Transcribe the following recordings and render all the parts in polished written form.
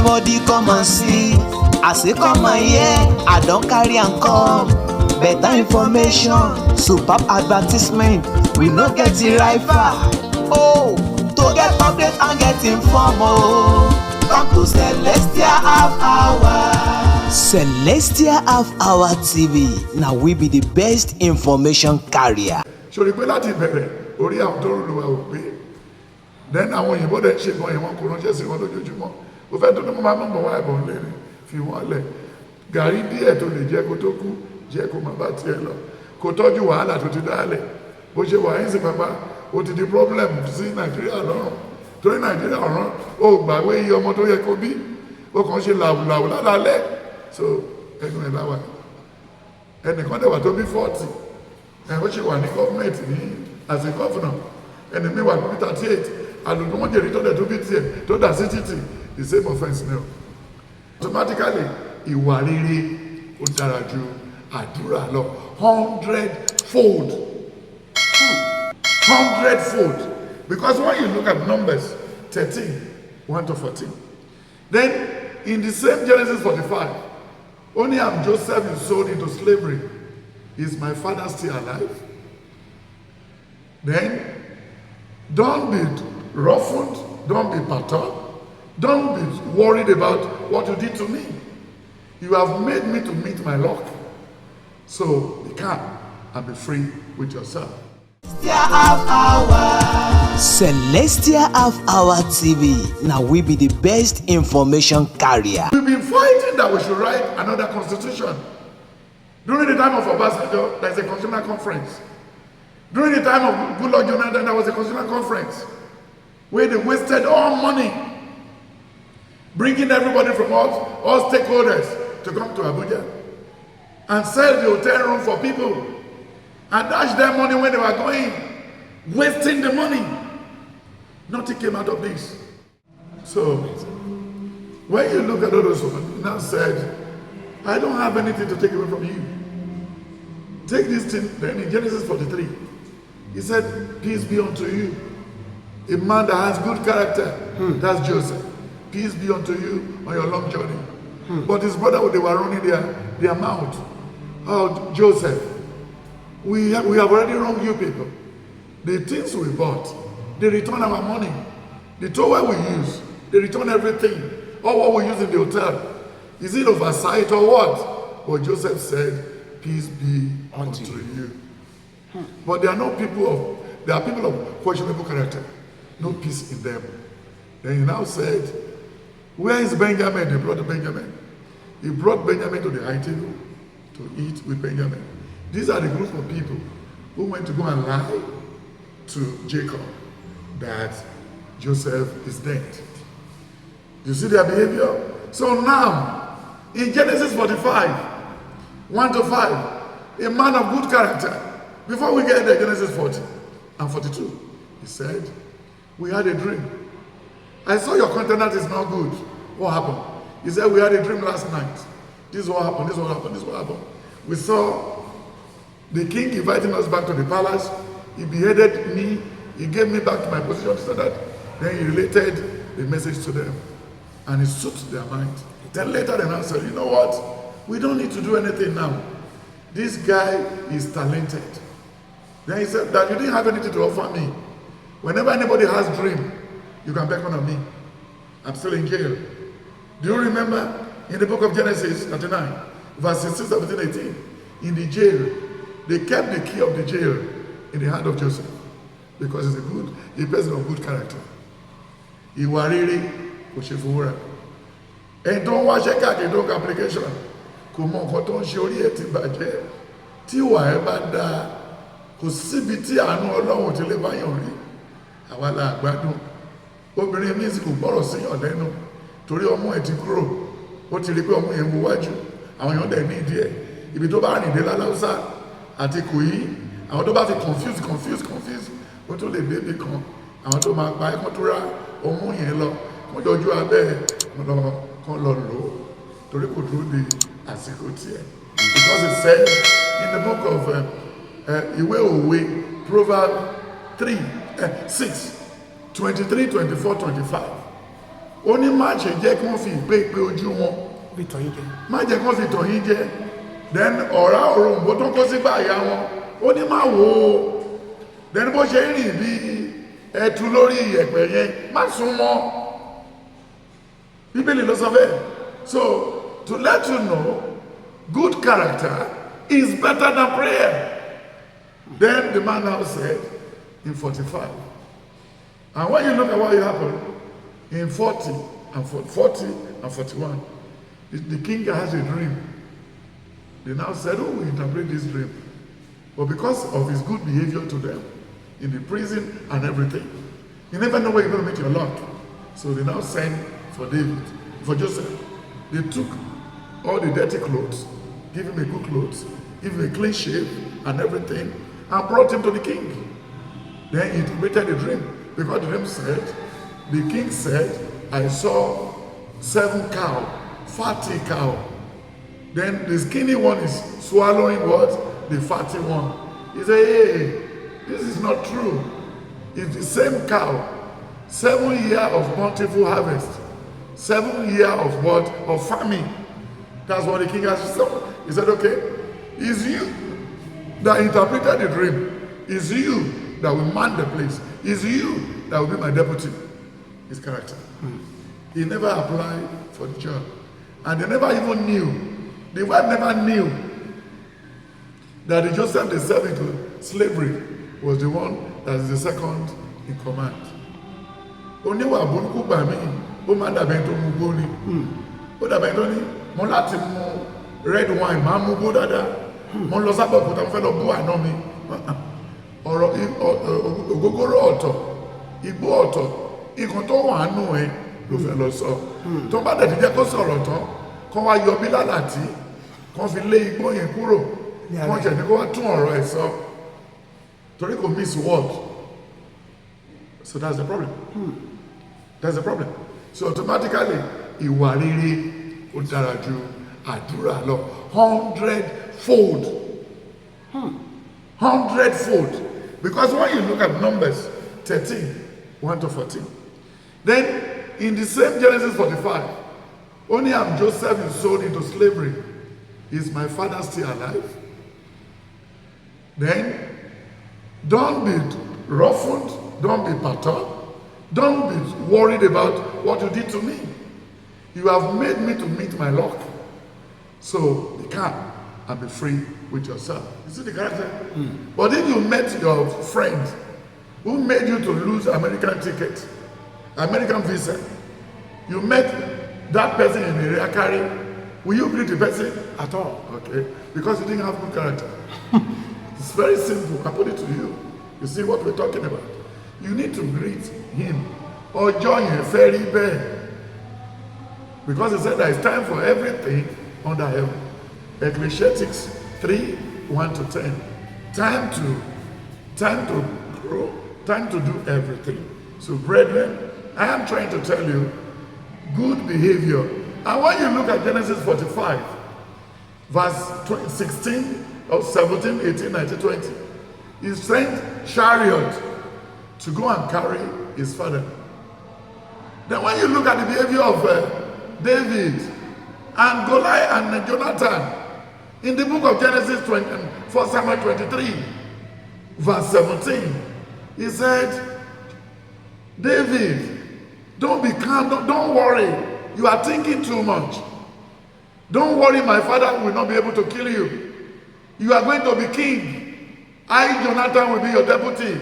everybody come and see. As they come and hear, I don't carry and come. Better information, superb advertisement. We no get the rifle. Oh, to get update and get informed. Oh, come to Celestial Half Hour. Celestial Half Hour TV. Now we be the best information carrier. So the people láti bẹ̀rẹ̀ orí àwọn tó rúlu wa ò pé. Then àwọn òyìnbó dẹ̀ ṣe gan ìwọ̀n kò ránṣẹ́ sí wọn lójoojúmọ́. Ó fẹ́ tó ní mo máa mọ̀ wá ẹ̀bùn lẹ́rìn fi wọ́n lẹ̀. Gàrí díẹ̀ tó lè jẹ́ kó tó kú jẹ́ kó máa bá tiẹ̀ lọ. Kò tọ́jú wàhálà tó ti dálẹ̀. Bó ṣe wà yín sí bàbá ó ti di problem sí Nàìjíríà lọ́rùn. Torí Nàìjíríà ọ̀ràn ó gbàgbé iye ọmọ tó yẹ kó bí. Ó kàn ṣe làwùlàwù lálálẹ́. So ẹnu ẹ̀ láwà. Ẹnìkan dẹ̀ wà tó bí 40. Ó ṣe wà ní gọ́ọ̀mẹ̀ntì ní as a governor. Ẹni mi wà ní 38. Àlùkò wọn jèrè tó dẹ̀ tó bí tiẹ̀ tó dà sí títì. The same offence now. Automatically, ìwà rere ó dára ju àdúrà lọ 100-fold. 100-fold. Because when you look at Numbers 13:1-14, then in the same Genesis 45, only am Joseph is sold into slavery. Is my father still alive? Then don't be ruffled, don't be perturbed. Don't be worried about what you did to me. You have made me to meet my luck. So be calm and be free with yourself. Celestial Half Hour TV. Now we be the best information carrier. We've been fighting that we should write another constitution. During the time of Obasanjo, there's a constitutional conference. During the time of Goodluck Jonathan, there was a constitutional conference where they wasted all money, bringing everybody from all stakeholders to come to Abuja and sell the hotel room for people and dash them money when they were going, wasting the money. Nothing came out of this. So, when you look at all those ones, now said, I don't have anything to take away from you. Take this thing, then in Genesis 43, he said, peace be unto you. A man that has good character, that's Joseph. Peace be unto you on your long journey. But his brother, they were running their mouth. Oh, Joseph, we have already wronged you people. The things we bought, they return our money. The towel we use, they return everything. All what we use in the hotel. Is it oversight or what? But Joseph said, peace be unto you. But there are people of questionable character. No peace in them. Then he now said, where is Benjamin? They brought Benjamin. He brought Benjamin to the high table to eat with Benjamin. These are the group of people who went to go and lie to Jacob that Joseph is dead. You see their behavior? So now, in Genesis 45:1-5, a man of good character, before we get there, Genesis 40 and 42, he said, we had a dream. I saw your countenance is not good. What happened? He said, we had a dream last night. This is what happened, this is what happened, this is what happened. We saw the king inviting us back to the palace. He beheaded me. He gave me back to my position so that then he related the message to them. And it suits their mind. Then later they answered, you know what? We don't need to do anything now. This guy is talented. Then he said that you didn't have anything to offer me. Whenever anybody has a dream, you can beckon on me. I'm still in jail. Do you remember in the book of Genesis 39, verses 16, 17, 18, in the jail, they kept the key of the jail in the hand of Joseph because he's a person of good character. Ìwà rere kò ṣe fowó rà. Ẹni tó ń wáṣẹ́ káàkiri tó ń ka application kò mọ nǹkan tó ń ṣe orí ẹ̀ ti bàjẹ́. Tí ìwà ẹ̀ bá dáa, kò síbi tí àánú Ọlọ́run ti lè báyàn rí. Àwa la gbádùn. Obìnrin mi sì kò gbọ́rọ̀ síyàn lẹ́nu torí ọmọ ẹ̀ ti kúrò. Ó ti rí pé ọmọ yẹn wo wájú. Àwọn èèyàn dẹ̀ ní ìdí ẹ̀. Ibi tó bá rìn dé láláúsá àti Ìkòyí, àwọn tó bá fi confuse ó tó lè bébì kan. Àwọn tó máa pa ẹ̀kọ́ tó rá ọmọ yẹn lọ. Wọ́n jọjú abẹ́ kan lọ lò ó torí kò dúró de àsìkò tiẹ̀. Because it said in the book of Ìwé Òwe, Proverbs 6:23, 24, 25. ó ní má ṣe jẹ́ kí wọ́n fi ìpé ojú wọn má jẹ́ kí wọ́n fi tọ̀ yín jẹ then ọ̀rá òrombó tó kó sígbà àyà wọn ó ní má wò ó then bó ṣe rìn bí ẹtu lórí ìyẹ̀pẹ̀ yẹn má sún mọ́ bíbélì ló sọ bẹ́ẹ̀. So to let you know, good character is better than prayer. Then the man now said in 45. And when you look at what happened in 40 and 41, the king has a dream. They now said, oh, we interpret this dream. But because of his good behavior to them, in the prison and everything, you never know where you're going to meet your luck. So they now sent for David, for Joseph. They took all the dirty clothes, give him a good clothes, give him a clean shave and everything, and brought him to the king. Then he interpreted the dream, because the dream said, the king said, I saw 7 cows, fatty cow. Then the skinny one is swallowing what? The fatty one. He said, hey, this is not true. It's the same cow. 7 years of bountiful harvest. 7 years of what? Of famine. That's what the king has said. He said, okay, it's you that interpreted the dream. It's you that will man the place. It's you that will be my deputy. His character. He never applied for the job. And they never even knew. The wife never knew that the Joseph they sent into slavery was the one that is the second in command. Oníwà burúkú gbà mí, ó máa dàbẹ̀ tó mú gbó ni. Ó dàbẹ̀ tó ní, mo láti mu red wine, máa mú gbó dáadáa. Mo lọ sábà òkúta, mo fẹ́ lọ bú àná mi. Ọ̀rọ̀ ògógóró ọ̀tọ̀, igbó ọ̀tọ̀, nǹkan tó wà nù ẹ ló fẹ́ lọ sọ. Tó bá dẹ̀ ti jẹ́ kó sọ̀rọ̀ tán, kán wá yọ bí lálàtí, kán fi lé igbó yẹn kúrò, kán jẹ̀ ní kó wá tún ọ̀rọ̀ ẹ̀ sọ. Torí kò miss word. So that's the problem. That's the problem. So automatically, ìwà rere ó dára ju àdúrà lọ 100-fold. 100-fold. Because when you look at Numbers 13:1-14, then in the same Genesis 45, only am Joseph is sold into slavery. Is my father still alive? Then don't be ruffled, don't be perturbed, don't be worried about what you did to me. You have made me to meet my luck. So be calm and be free with yourself. You see the character? But if you met your friend who made you to lose American ticket, American visa, you met that person in the area carry, will you greet the person at all? Okay, because you didn't have good character. It's very simple. I put it to you. You see what we're talking about. You need to greet him or join him very bad. Because he said that it's time for everything under heaven. Ecclesiastes 3:1-10. Time to grow, time to do everything. So brethren, I am trying to tell you good behavior. And when you look at Genesis 45, verse 16 or 17, 18, 19, 20, he sent chariot to go and carry his father. Then when you look at the behavior of David and Goliath and Jonathan, in the book of Genesis 1 Samuel 23, verse 17, he said, David, don't be calm, don't worry. You are thinking too much. Don't worry, my father will not be able to kill you. You are going to be king. I, Jonathan, will be your deputy.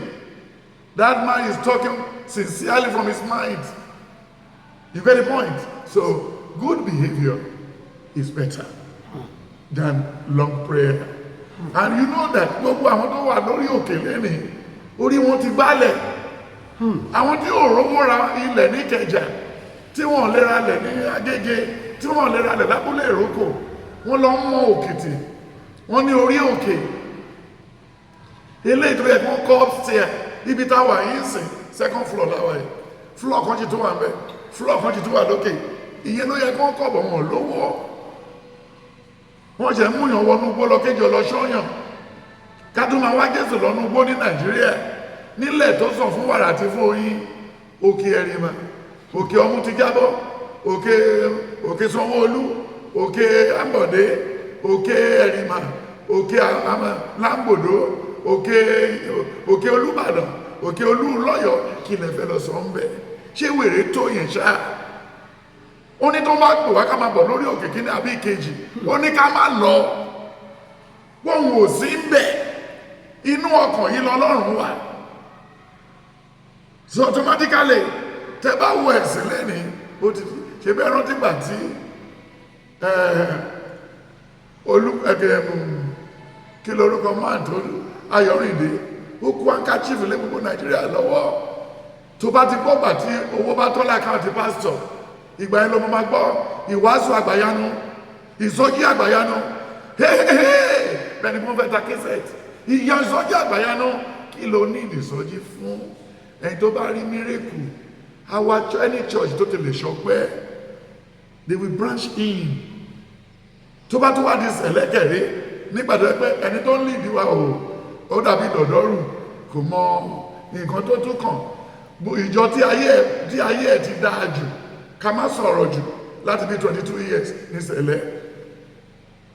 That man is talking sincerely from his mind. You get the point? So, good behavior is better than long prayer. And you know that gbogbo àwọn tó wà lórí òkè lẹ́nìí, orí wọn ti gbálẹ̀. Àwọn tí ò rówó ra ilẹ̀ ní Ìkẹjà, tí wọ́n lè ra ilẹ̀ ní Agége, tí wọ́n lè ra ilẹ̀ lábúlé Ìrókò, wọ́n lọ mọ òkìtì, wọ́n ní orí òkè. Ilé ìtọ́jú ẹ̀kọ́ kọ́ upstairs, ibi táwà yìí sìn, second floor láwà yìí. Floor kan ti tó wà ń bẹ̀, floor kan ti tó wà lókè. Ìyẹn ló yẹ kọ́ kọ́ bọ̀ wọn lówó. Wọ́n ṣe mú yàn wọnú gbó lọ kéjì ọlọ́ṣọ́yàn. Kádùn máa wá Jésù lọ́nú gbó ní Nàìjíríà. Nílẹ̀ tó sàn fún wàrà àti fún oyin, òkè ẹ̀rìmà. òkè ọmú ti jábọ́, òkè Sanwó-Olú, òkè Ambode, òkè Ẹ̀rìmà, òkè Láńgbòdo, òkè Olúbàdàn, òkè Olúlọ́yọ̀, kí lẹ fẹ́ lọ sọ ń bẹ̀? Ṣé wèrè tó yẹn ṣá? Ó ní tó bá pè wá ká máa bọ̀ lórí òkè kíní àbí ìkejì, ó ní ká má lọ, wọ́n ò sí ń bẹ̀, inú ọkàn yìí lọ́lọ́run wà. So automatically tẹ́ bá wọ ẹ̀sìn lẹ́ni, ó ti ṣe bẹ́ẹ̀ rántí gbà tí kí lórúkọ máa tó Ayọ̀rìndé ó kú handkerchief lé gbogbo Nàìjíríà lọ́wọ́. Tó bá ti gbọ́ gbà tí owó bá tọ́lá àkáǹtì pásítọ̀, ìgbà yẹn ló mọ́ máa gbọ́ ìwàásù àgbàyanu, ìsọjí àgbàyanu, bẹ́ẹ̀ni mo fẹ́ ta kẹsẹ̀tì, ìyá ìsọjí àgbàyanu. Kí ló ní ìdìsọjí fún? Ẹni tó bá rí mírèkù, our any church tó ti lè ṣọpẹ́, they will branch in. Tó bá tó wá di sẹ̀lẹ́kẹ̀rẹ́, nígbàtí pé ẹni tó ń lè ìdíwà ó dàbí dọ̀dọ́rù, kò mọ nǹkan tó tún kàn. Ìjọ tí ayé ẹ̀ ti dáa jù, ká má sọ̀rọ̀ jù láti bí 22 years ní sẹ̀lẹ́.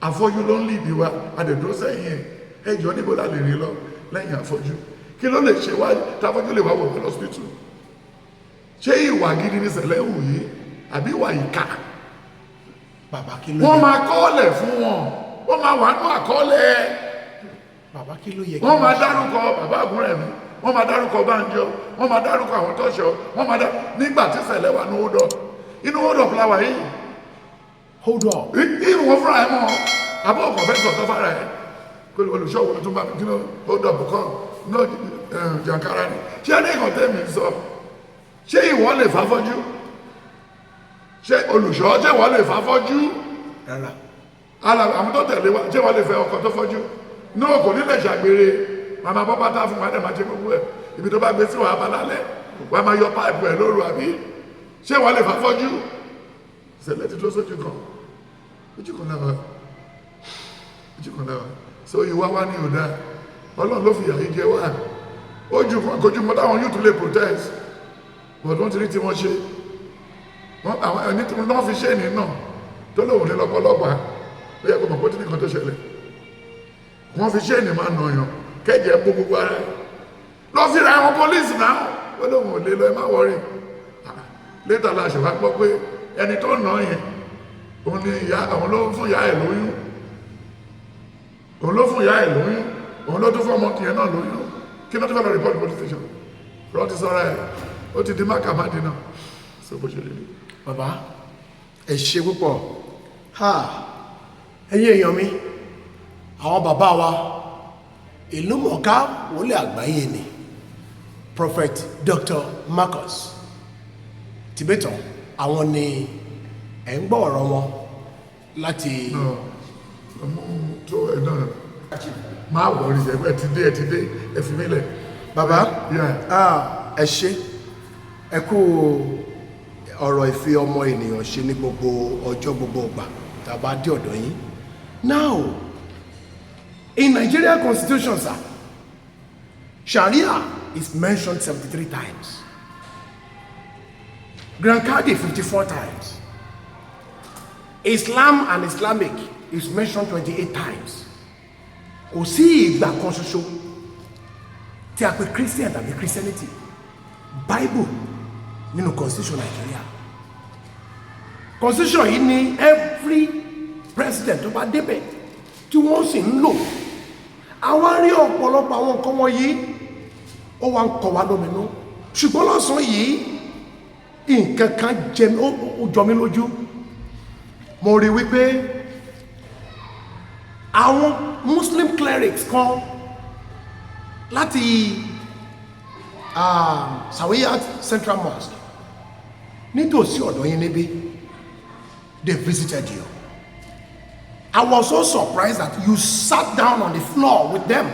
Àfọ́jú ló ń lè ìdíwà, àdẹ̀dó sẹ́yìn ẹjọ́ níbo la lè rí lọ lẹ́yìn àfọ́jú. Kí ló lè ṣe wá táfọ́jú lè wá wọ̀ lọ́sítítù? Ṣé ìwà gidi ní sẹ̀lẹ̀ wù yìí àbí ìwà ìkà? Bàbá kí ló yẹ? Wọ́n máa kọ́ọ̀lẹ̀ fún wọn, wọ́n máa wà nínú àkọọ́lẹ̀. Bàbá kí ló yẹ? Wọ́n máa dárúkọ bàbá Àgúnrẹ̀mí, wọ́n máa dárúkọ Bánjọ, wọ́n máa dárúkọ àwọn tọ́ṣọ, wọ́n máa nígbà tí sẹ̀lẹ̀ wà ní hold up. Inú hold up láwà yìí. Hold up. Ìrù wọn fúnra ẹ̀ mọ́, àbọ̀ ọkọ̀ fẹ́ sọ̀tọ́ fara ẹ̀. Olùṣọ́wọ́ tó bá mi kí ló hold up kọ́ náà jàǹkárá ni. Ṣé ní ìkọ̀tẹ́ mi sọ? Ṣé ìwọ lè fáfọ́jú? Ṣé olùṣọ́ ṣé ìwọ lè fáfọ́jú? Rárá. Àwọn tó tẹ̀lé wa ṣé ìwọ lè fẹ́ ọkọ tó fọ́jú? Náà kò nílẹ̀ ṣàgbére, màmá bọ́ pátá fún wa dẹ̀ máa ṣe gbogbo ẹ̀. Ibi tó bá gbé sí wàá bá lálẹ́, wàá máa yọ páìpù ẹ̀ lóru àbí? Ṣé ìwọ lè fáfọ́jú? Ṣẹlẹ̀ ti tó sójú kan. Ojú kan láwa. Ojú kan láwa. So ìwà wa ní òdá. Ọlọ́run ló fi ìyà yìí jẹ wá. Ojú mọ́ táwọn yóò tún lè protest. But wọ́n ti rí tí wọ́n ṣe. Àwọn ẹni tí wọ́n fi ṣe ní náà tó lóòrùn ní lọ́pọ̀lọpàá ó yẹ kó mọ̀ pé tí nìkan tó ṣẹlẹ̀. Wọ́n fi ṣe ní máa nà yàn kẹ́jẹ̀ bó gbogbo ara. Lọ fi ra àwọn pólísì náà. Ó lóòrùn ò lè lọ ẹ má wọrí. Létà la ṣe wá gbọ́ pé ẹni tó nà yẹn òun ni àwọn ló fún ìyá ẹ̀ lóyún. Òun ló fún ìyá ẹ̀ lóyún. Òun ló tún fún ọmọ kìí náà lóyún. Kí náà tó fẹ́ lọ report police station? Rọ́ ti sọ́ra ẹ̀. Ó ti di mákàmádì náà. So bó ṣe lè rí. Bàbá, ẹ ṣé púpọ̀. Ẹ̀yin èèyàn mi, àwọn bàbá wa, ìlú mọ̀ká wòlé àgbáyé ni, Prophet Dr Marcus Tibetan, àwọn ni ẹ̀ ń gbọ́ ọ̀rọ̀ wọn láti. Ọmọ tó ẹ̀ náà máa wọ̀rí ẹ̀ ti dé ẹ fi mílẹ̀. Bàbá, ẹ ṣé, ẹ kú ọ̀rọ̀ ìfi ọmọ ènìyàn ṣe ní gbogbo ọjọ́ gbogbo ọgbà tàbá dé ọ̀dọ̀ yín. Now, in Nigerian constitution, sir, Sharia is mentioned 73 times. Grand Cardi 54 times. Islam and Islamic is mentioned 28 times. Kò sí ìgbà kan ṣoṣo tí a pè Christian tàbí Christianity. Bible nínú constitution Nigeria. Constitution yìí ni every president tó bá débẹ̀ tí wọ́n sì ń lò. Àwọn rí ọ̀pọ̀lọpọ̀ àwọn nǹkan wọ̀nyí ó wá ń kọ wá lóminú. Ṣùgbọ́n lọ́sàn yìí nǹkan kan jọ mí lójú. Mo rí wípé àwọn Muslim clerics kan láti Sawiyat Central Mosque nítòsí ọ̀dọ̀ yín níbí, they visited you. I was so surprised that you sat down on the floor with them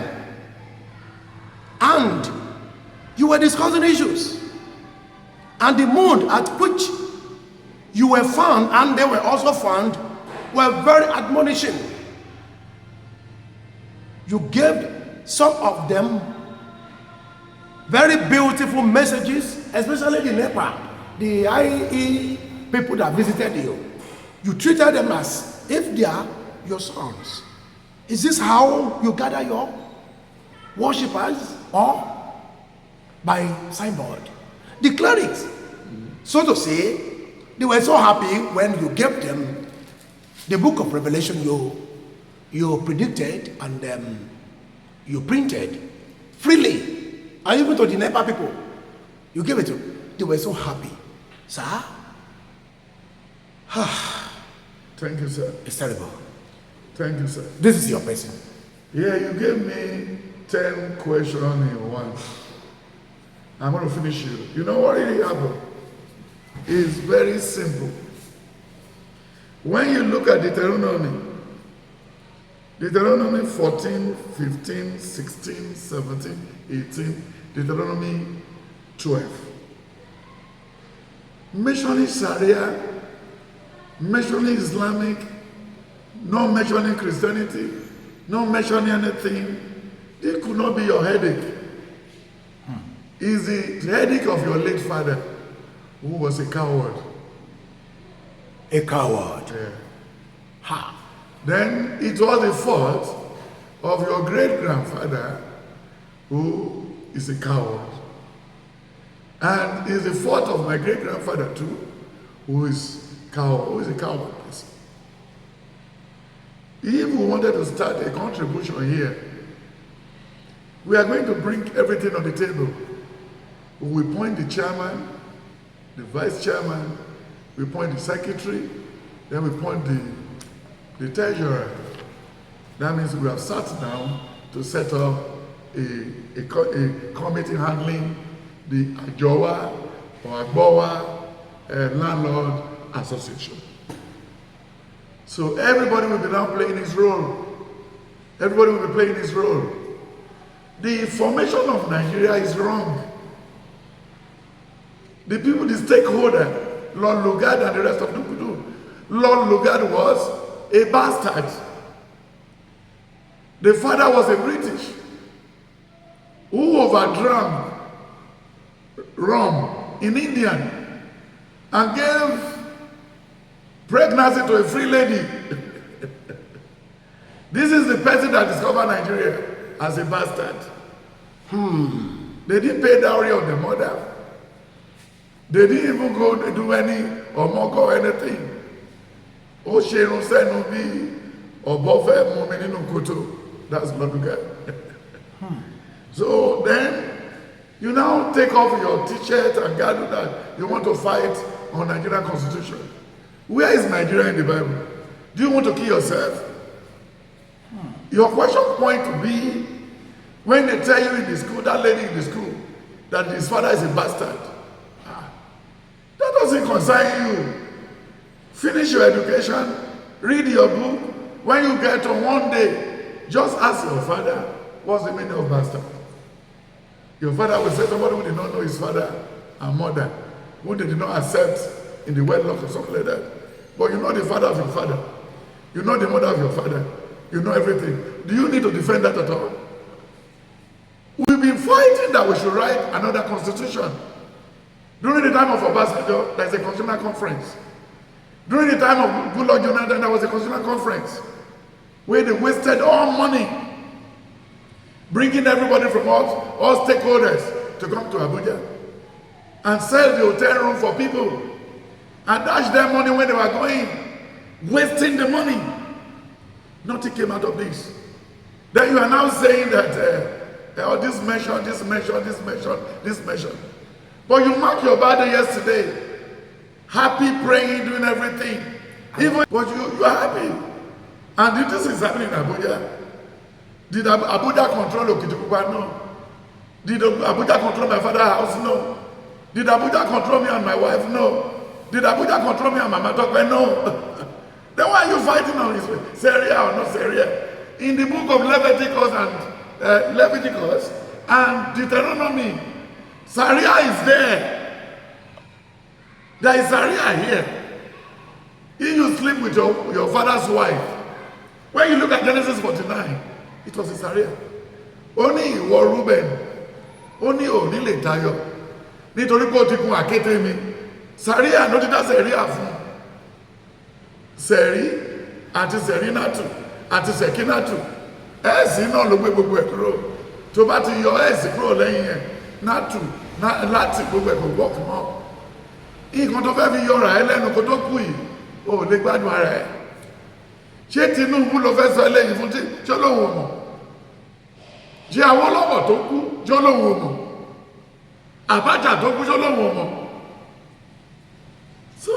and you were discussing issues, and the mood at which you were found and they were also found were very admonishing. You gave some of them very beautiful messages, especially the NEPA, the IE people that visited you, you treated them as if they are your sons. Is this how you gather your worshippers, or by signboard? Declare it. So to say, they were so happy when you gave them the book of Revelation you predicted and you printed freely, and even to the NEPA people, you gave it to. They were so happy, sir. Thank you, sir. It's terrible. Thank you, sir. This is your person. Yeah, you gave me 10 questions in one. I'm going to finish you. You know what really happened? It's very simple. When you look at Deuteronomy 14, 15, 16, 17, 18, Deuteronomy 12. Mentioning Sharia, mentioning Islamic, not mentioning Christianity, not mentioning anything, it could not be your headache. It's the headache of your late father, who was a coward. A coward. Yeah. Ha. Then it was the fault of your great-grandfather, who is a coward. And it's the fault of my great-grandfather too, who is a coward person. If we wanted to start a contribution here, we are going to bring everything on the table. We appoint the chairman, the vice chairman, we appoint the secretary, then we appoint the treasurer. That means we have sat down to set up a committee handling the Ajowa or Agbowa Landlord Association. So everybody will be now playing his role. Everybody will be playing his role. The formation of Nigeria is wrong. The people, the stakeholder, Lord Lugard and the rest of the people, Lord Lugard was a bastard. The father was a British who overdrank rum in India and gave pregnancy to a free lady. This is the person that discovered Nigeria as a bastard. They didn't pay dowry on the mother. They didn't even go to do any omogo or anything. O Sherun Senubi or Bofe Mumininu Kutu. That's Loduga. So then you now take off your t-shirt and gather that you want to fight on Nigerian constitution. Where is Nigeria in the Bible? Do you want to kill yourself? Your question point to be when they tell you in the school, that lady in the school, that his father is a bastard. That doesn't concern you. Finish your education, read your book. When you get to one day, just ask your father, what's the meaning of bastard? Your father will say somebody who did not know his father and mother, who they did not accept in the wedlock or something like that. But you know the father of your father. You know the mother of your father. You know everything. Do you need to defend that at all? We've been fighting that we should write another constitution. During the time of Obasanjo, there's a constitutional conference. During the time of Goodluck Jonathan, there was a constitutional conference where they wasted all money, bringing everybody from all stakeholders to come to Abuja and sell the hotel room for people and dash their money when they were going, wasting the money. Nothing came out of this. Then you are now saying that this mention, this mention, this mention, this mention. But you marked your birthday yesterday, happy, praying, doing everything. Even but you are happy. And this is happening in Abuja. Did Abuja control Okitipupa? No. Did Abuja control my father's house? No. Did Abuja control me and my wife? No. Did Abuja control me and Mama Tokwe? No. Then why are you fighting on this? Syria or not Syria? In the book of Leviticus and Deuteronomy, Sharia is there. There is Sharia here. If you sleep with your father's wife, when you look at Genesis 49, it was a Sharia. Only ìwọ Reuben, only Onílé Táyọ̀, nítorí pé ó ti gun àkété mi, sàríà ló ti dá sẹ̀ríà fún sẹ̀rí àti sẹ̀rínàtù àti sẹ̀kínàtù ẹ̀ẹ́sì náà ló gbé gbogbo ẹ̀ kúrò tó bá ti yọ ẹ̀ẹ́sì kúrò lẹ́yìn ẹ̀ nátù láti gbogbo ẹ̀ kò gbọ́kù mọ́ nǹkan tó fẹ́ fi yọra ẹ lẹ́nu kó tó kú yìí o lè gbádùn ara ẹ̀ ṣé Tinubu ló fẹ́ sọ eléyìí fún tí ṣé lóun ò mọ̀ ṣé Awólọ́wọ̀ tó kú ṣé lóun ò mọ̀ Abacha tó kú ṣé lóun ò mọ̀ so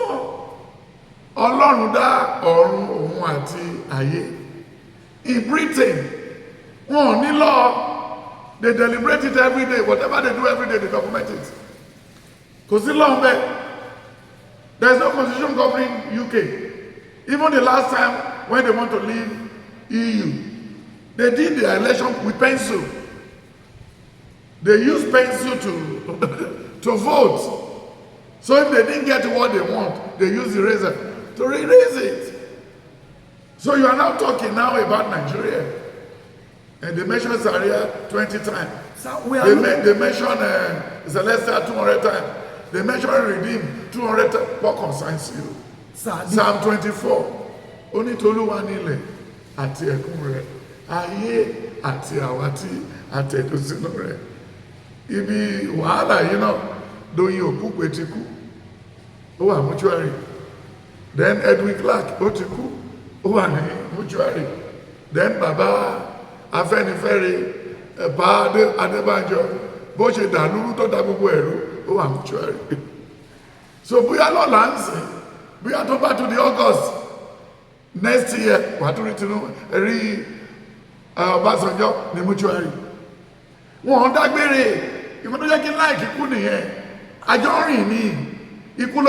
Ọlọ́run dá ọ̀run òun àti ayé in Britain wọn ò ní law they deliberate it every day whatever they do every day they document it kò sí law bẹ́ẹ̀. There is no constitution governing UK. Even the last time when they want to leave EU, they did their election with pencil. They used pencil to vote. So if they didn't get what they want, they used eraser to erase it. So you are now talking now about Nigeria. And they mentioned Sharia 20 times. So they mentioned Celestial 200 times. They mention redeem 200 times. What concerns you? Psalm 24. Only Toluwa nílẹ̀ àti ẹ̀kún rẹ̀, ayé àti àwátì àti ẹ̀dọ́sínú rẹ̀. Ibi wàhálà yìí náà lóyin òkú pé ti kú. Ó wà mortuary. Then Edwin Clark ó ti kú. Ó wà ní mortuary. Then bàbá Afẹ́nifẹ́re bá Adébánjọ bó ṣe dàlúrú tó dá gbogbo ẹ̀rú. Oh, I'm sure. So bóyá lọ́la ń sìn bóyá tó bá tó di August next year wà tó rí Tinubu rí Ọbásanjọ́ ní mortuary wọn dágbére ìwọ́n tó yẹ kí láìkí kú nìyẹn àjọ rìn ní ikú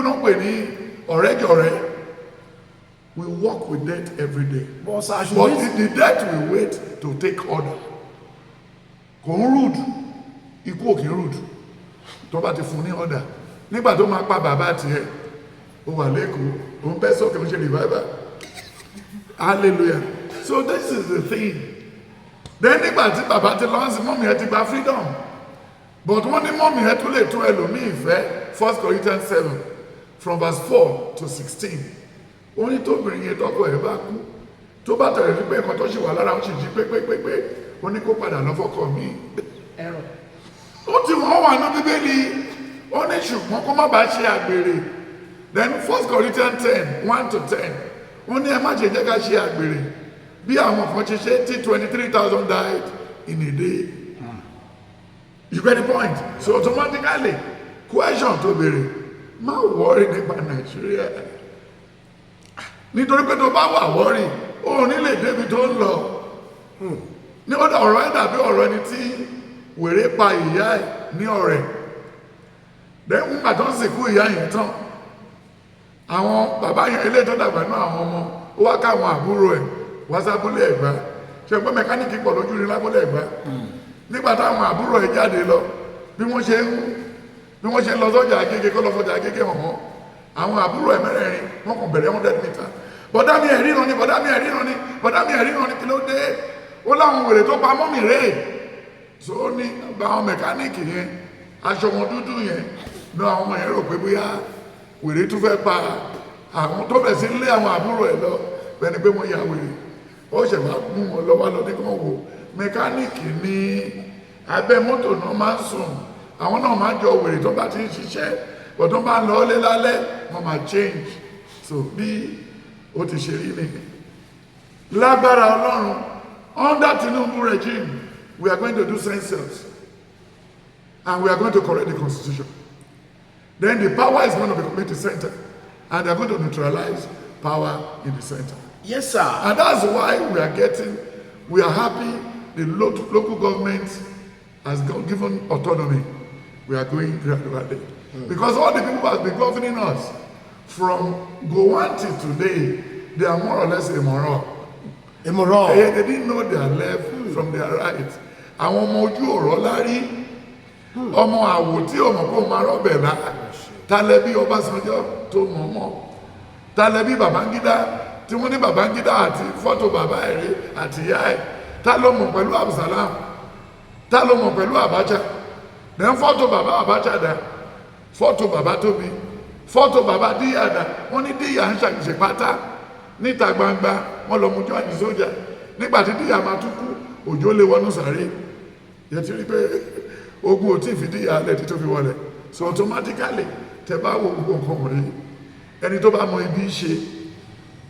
náà pè ní ọ̀rẹ́jọ̀rẹ́. We walk with death every day but the death will wait to take order kò ń rude ikú òkè rude tó bá ti fún ní ọ̀dà nígbà tó máa pa bàbá tiẹ̀ ó wà lẹ́kọ̀ọ́ ó ń bẹ́ sókè ó ṣe revival hallelujah. So this is the thing. Then nígbà tí bàbá ti lọ́n sí mọ́mí ẹ ti gba freedom but wọ́n ní mọ́mí ẹ tó lè tó ẹlòmíì fẹ́ 1 Corinthians 7 from verse 4 to 16 ó ní tóbìnrin yẹn tọkọ ẹ bá kú tó bá tẹ̀lé pé ẹ̀kọ́ tó ṣì wà lára ó sì jí pépépépé ó ní kó padà lọ fọ́kọ mi ẹ̀rọ ó ti wọ́n wà ní Bíbélì ó ní ṣùgbọ́n kó má bàa ṣe àgbèrè. Then 1 Corinthians 10 1 to 10 ó ní ẹ má ṣe jẹ́ ká ṣe àgbèrè bí àwọn kan ṣe ṣe tí 23,000 died in a day. You get the point? So automatically question tó béèrè má worry nípa Nàìjíríà nítorí pé tó bá wà worry ó ní lè débi tó ń lọ ní ọ̀rọ̀ ẹ̀ dàbí ọ̀rọ̀ ẹni tí wèrè pa ìyá ẹ̀ ní ọ̀rẹ́ dẹ́kun àtọ́ sìnkú ìyá yẹn tán àwọn bàbá yẹn ilé tó dàgbà náà àwọn ọmọ ó wá káwọn àbúrò ẹ̀ wá sábúlé Ẹ̀gbá ṣe pé mẹkáníìkì pọ̀ lójú ní lábúlé Ẹ̀gbá nígbà táwọn àbúrò ẹ̀ jáde lọ bí wọ́n ṣe ń lọ sọ́jà Agége kọ́ lọ sọ́jà Agége hàn àwọn àbúrò ẹ̀ mẹ́rẹ̀ẹ̀rin wọ́n kàn bẹ̀rẹ̀ 100 mítà bọ̀dá mi ẹ̀ríran ni bọ̀dá mi ẹ̀ríran ni bọ̀dá mi ẹ̀ríran ni kí ló dé ó láwọn wèrè tó pa mọ́mì rèé so ní bá àwọn mẹkáníìkì yẹn aṣọ wọn dúdú yẹn ní àwọn ọmọ yẹn rò pé bóyá wèrè tún fẹ́ pa àwọn tó bẹ̀ sí lé àwọn àbúrò ẹ̀ lọ bẹ́ni pé wọ́n ya wèrè ó ṣẹ̀ wá mú wọn lọ́wọ́ lọ ní kí wọ́n wò mẹkáníìkì ní abẹ́ mọ́tò náà máa ń sùn àwọn náà máa ń jọ wèrè tó bá ti ń ṣiṣẹ́ bọ̀ tó bá ń lọ lé lálẹ́ wọ́n máa change so bí ó ti ṣe rí nìyẹn lágbára Ọlọ́run under Tinubu regime we are going to do census and we are going to correct the constitution. Then the power is going to be community center and they are going to neutralize power in the center. Yes, sir. And that's why we are happy the local government has given autonomy. We are going gradually. Because all the people who have been governing us from Gowon till today, they are more or less immoral. Immoral. They didn't know their left from their right. Àwọn ọmọ ojú ọ̀rọ̀ lárí ọmọ àwò tí ọmọ kó máa rọ́bẹ̀ lá tálẹ́bí Ọbásanjọ́ tó mọ̀ọ́mọ́ tálẹ́bí Babangida tí wọ́n ní Babangida àti fọ́tò bàbá ẹ̀rẹ́ àti ìyá ẹ̀ tá ló mọ̀ pẹ̀lú Abdulsalam tá ló mọ̀ pẹ̀lú Abacha then fọ́tò bàbá Abacha dá fọ́tò bàbá tóbi, fọ́tò bàbá díyàdà, wọ́n ní díyà ń ṣàkìṣe pátá níta gbangba, wọ́n lọ mú jọ àjì sójà, nígbàtí díyà máa tún kú, òjò lè wọnú sàárè, yẹ ti rí pé ogun ò tí fi díyà alẹ́ tí tó fi wọlẹ̀. So automatically tẹ bá wo gbogbo nǹkan wọ̀nyí, ẹni tó bá mọ ibi ṣe,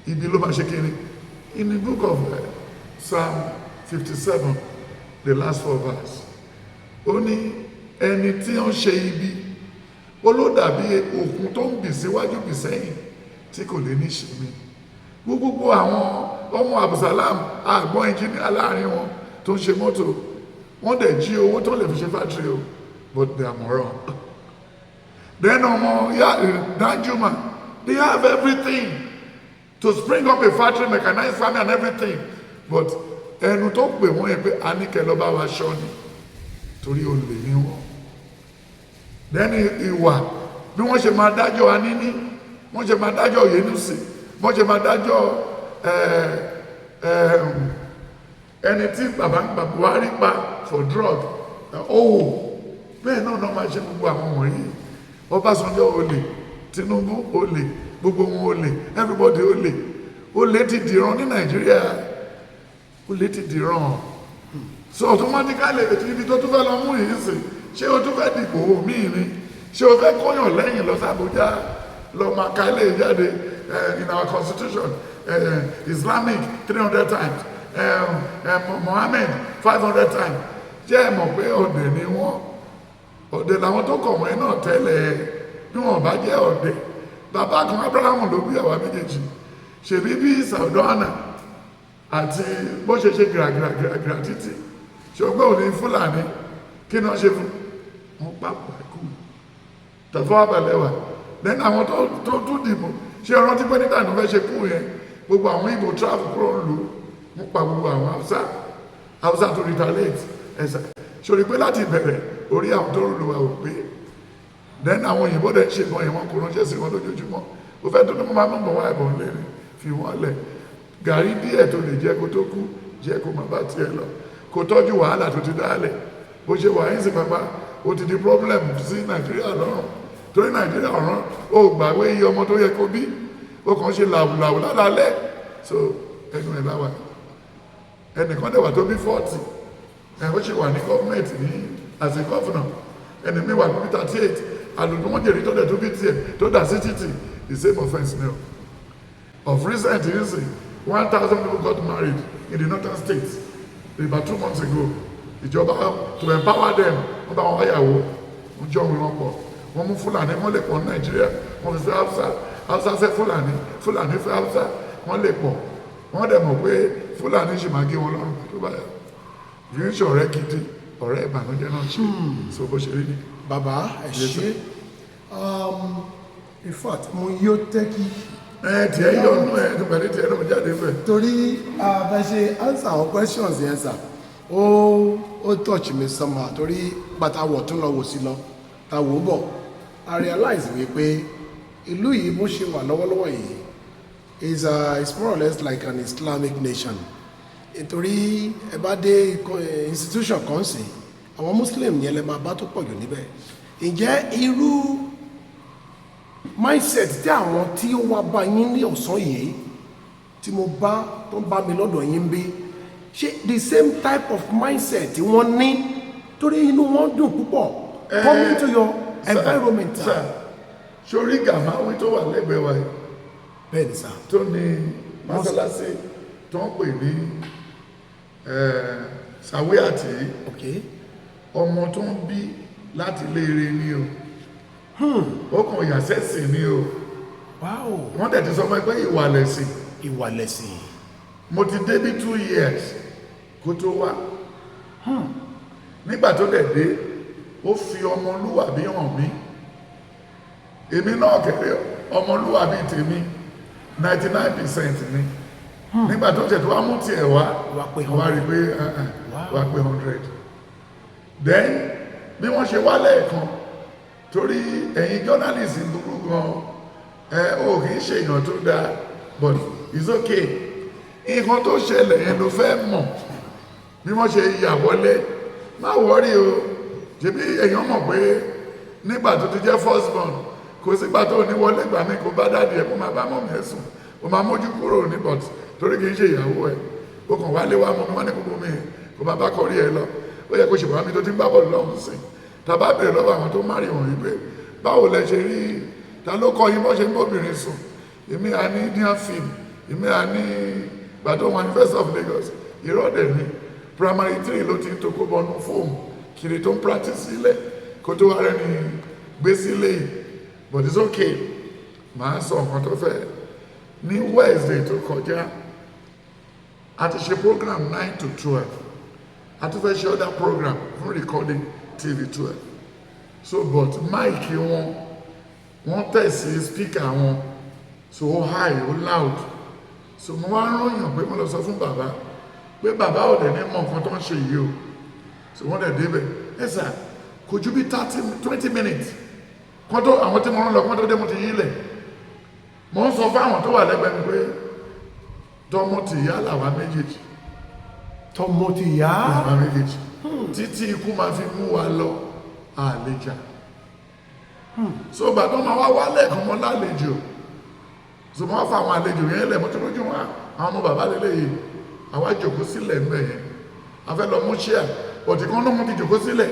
ibi ló máa ṣe kiri. In the book of Psalm 57, the last 4 verses, ó ní ẹni tí ó ń ṣe ibi, ó ló dàbí òkun tó ń bì síwájú bì sẹ́yìn tí kò lè ní ṣèmi. Gbogbo àwọn ọmọ Absalom àgbọn engineer láàrin wọn tó ń ṣe mọ́tò, wọ́n dẹ̀ jí owó tó lè fi ṣe factory o, but they are moron. Then ọmọ Danjuma, they have everything to spring up a factory, mechanized farming and everything, but ẹnu tó pè wọ́n yẹn pé a ní kẹ́ lọ bá wa ṣọ́ ni torí olè ní wọn. Then ìwà bí wọ́n ṣe máa dájọ́ Anini, wọ́n ṣe máa dájọ́ Yenusi, wọ́n ṣe máa dájọ́ ẹni tí bàbá Buhari pa for drug, bẹ́ẹ̀ náà máa ṣe gbogbo àwọn wọ̀nyí. Ọbásanjọ́ olè, Tinubu olè, gbogbo wọn olè, everybody olè ti dìran ní Nàìjíríà, olè ti dìran. So automatically ibi tó tún fẹ́ lọ mú yìí sí, ṣé o tún fẹ́ dìbò míì ni, ṣé o fẹ́ kóyàn lẹ́yìn lọ sí Àbújá lọ máa ka ilé ìjáde in our constitution, Islamic 300 times, Mohammed 500 times. Jẹ́ ẹ mọ̀ pé ọ̀dẹ̀ ni wọ́n, ọ̀dẹ̀ làwọn tó kọ̀ wọ́n náà tẹ́lẹ̀, bí wọ́n bá jẹ́ ọ̀dẹ̀. Bàbá kan Abrahamu ló bí àwa méjèèjì, ṣèbí bí Sàdọ́nà àti bó ṣe ṣe gìràgìrà títì, ṣùgbọ́n òní Fúlàní kí náà ṣe fún wọn pápá ikú Tafawa Balewa. Then àwọn tó tún dìbò, ṣé ọ̀rọ̀ tí pé nígbà tó fẹ́ ṣe kú yẹn, gbogbo àwọn Ìgbò travel kúrò ń lò wọ́n pa gbogbo àwọn Hausa tó retaliate ẹ̀sà, ṣòrí pé láti ìbẹ̀rẹ̀ orí àwọn tó rò wà ò pé. Then àwọn òyìnbó dẹ̀ ṣe gan yẹn, wọn kò ránṣẹ́ sí wọn lójoojúmọ́, ó fẹ́ tó ní mọ́ máa mọ̀ wá ẹ̀bọ̀n lẹ́rìn fi wọ́n lẹ̀. Gàrí díẹ̀ tó lè jẹ́ kó tó kú, jẹ́ kó máa bá tiẹ̀ lọ, kó tọ́jú wàhálà tó ti dálẹ̀. Bó ṣe wà yín sí bàbá, ó ti di problem sí Nàìjíríà lọ́rùn, torí Nàìjíríà ọ̀ràn ó gbàgbé iye ọmọ tó yẹ kó bí, ó kàn ṣe làwùlàwù lálálẹ́. So ẹnu ẹ̀ láwà, ẹnìkan dẹ̀ wà tó bí 40, ó ṣe wà ní gọ́ọ̀mẹ̀ntì ní as a governor, ẹni mi wà ní 38, àlùdún wọn jèrè tó dẹ̀ tó bí tiẹ̀ tó dà sí títì, the same offence now. Of recent years, 1,000 people got married in the northern states about 2 months ago. Ìjọba to empower them, wọ́n bá wọn wáyàwó, wọ́n jọ wọn pọ̀, wọ́n mú Fúlàní, wọ́n lè pọ̀ ní Nàìjíríà, wọ́n fi fẹ́ Hausa, Hausa fẹ́ Fúlàní, Fúlàní fẹ́ Hausa, wọ́n lè pọ̀, wọ́n dẹ̀ mọ̀ pé Fúlàní ṣì máa gé wọn lọ́rùn tó báyà. Kì í ṣe ọ̀rẹ́ gidi, ọ̀rẹ́ ìbànújẹ́ náà ṣe, so bó ṣe rí ni. Bàbá ẹ ṣé, in fact mo yóò tẹ́kí tiẹ̀ yọ ọ̀nà ẹ̀ tó pẹ̀lú tiẹ̀ náà jáde fẹ́. torí bá ṣe answer our questions yẹn sà, ó touch me somehow, torí bàtà wọ̀ tún lọ wò sí lọ ta wò bọ̀, I realize wípé ìlú yìí bó ṣe wà lọ́wọ́lọ́wọ́ yìí is more or less like an Islamic nation. Nítorí ẹ bá dé institution kan sí, àwọn Muslim yẹn lè máa bá tó pọ̀ jù níbẹ̀. Ǹjẹ́ irú mindset tí àwọn tí ó wá bá yín ní ọ̀sán yìí tí mo bá tó bá mi lọ́dọ̀ yín bí, ṣé the same type of mindset tí wọ́n ní, torí inú wọn dùn púpọ̀ coming to your environment. Sórí Gàmáwí tó wà lẹ́gbẹ̀ẹ́ wa yìí, bẹ́ẹ̀ ni sà, tó ní mọ́sálásí tó ń pè ní Sàwéàtì, ọmọ tó ń bí láti léèrè ní o, ó kàn yàsẹ́sì ní o. Wọ́n dẹ̀ ti sọ fún ẹ pé ìwà lẹ̀sìn. Mo ti dé bí 2 years kó tó wá. Nígbà tó dẹ̀ dé, ó fi ọmọlúwàbí hàn mí. Èmi náà kẹ̀lé ọmọlúwàbí tèmi 99% ni. Nígbà tó tẹ̀ tó wá mú tiẹ̀ wá rí pé wá pé 100. Then bí wọ́n ṣe wá lẹ́ẹ̀kan, torí ẹ̀yin journalist burú gan, ó kì í ṣe èèyàn tó dáa, but it's okay. Nǹkan tó ṣẹlẹ̀ yẹn ló fẹ́ mọ̀, bí wọ́n ṣe yà wọlé, má wọ́rí o, ṣebí èèyàn mọ̀ pé nígbà tó ti jẹ́ first born kò sígbà tó ní wọlé gbà mí kó bá dáàdì ẹ̀ kó máa bá mọ́mí ẹ̀ sùn ó máa mójú kúrò ní but torí kì í ṣe ìyàwó ẹ̀ ó kàn wálé wá mọ́ mi wọ́n ní gbogbo mi kó máa bá kọrí ẹ lọ ó yẹ kó ṣe wá mi tó ti ń bá bọ́ọ̀lù lọ́hùn sí tàbá bèrè lọ́wọ́ àwọn tó márì wọ̀nyí pé báwo lẹ ṣe rí ta ló kọ́ yín bọ́ ṣe ń bóbìnrin sùn èmi à ní Indian film èmi à ní gbàdó wọn University of Lagos ìrọ̀dẹ̀ ní primary 3 ló ti ń tokó bọnú fóòmù kiri tó ń practice sílẹ̀ kó tó wá rẹ̀ ní gbé sílé yìí but it's okay màá sọ nǹkan tó fẹ́ ní Wednesday tó kọjá a ti ṣe program 9 to 12 a ti fẹ́ ṣe other program fún recording TV 12 so but mic wọ́n tẹ̀ sí speaker wọn so ó high ó loud so mo wá ròyìn pé mo lọ sọ fún bàbá pé bàbá ò dẹ̀ ní mọ̀ nǹkan tó ń ṣe yìí o so wọ́n dẹ̀ débẹ̀ ẹ sà kò ju bí 20 minutes kọ́ tó àwọn tí mo rán lọ kọ́ tó dé mo ti yí lẹ̀ mo ń sọ fáwọn tó wà lẹ́gbẹ̀ẹ́ mi pé tọmọ ti yá làwa méjèèjì tọmọ ti yá làwa méjèèjì títí ikú máa fi mú wa lọ àlejà so bàtọ́ máa wá wálẹ̀ kan mọ́ lálejò so mo wá fa àwọn àlejò yẹn lẹ̀ mo tó lójú wọn àwọn ọmọ bàbá lélẹ̀ yìí àwa jòkó sílẹ̀ ń bẹ̀ yẹn a fẹ́ lọ mú ṣíà ọ̀tí kan náà mo ti jòkó sílẹ̀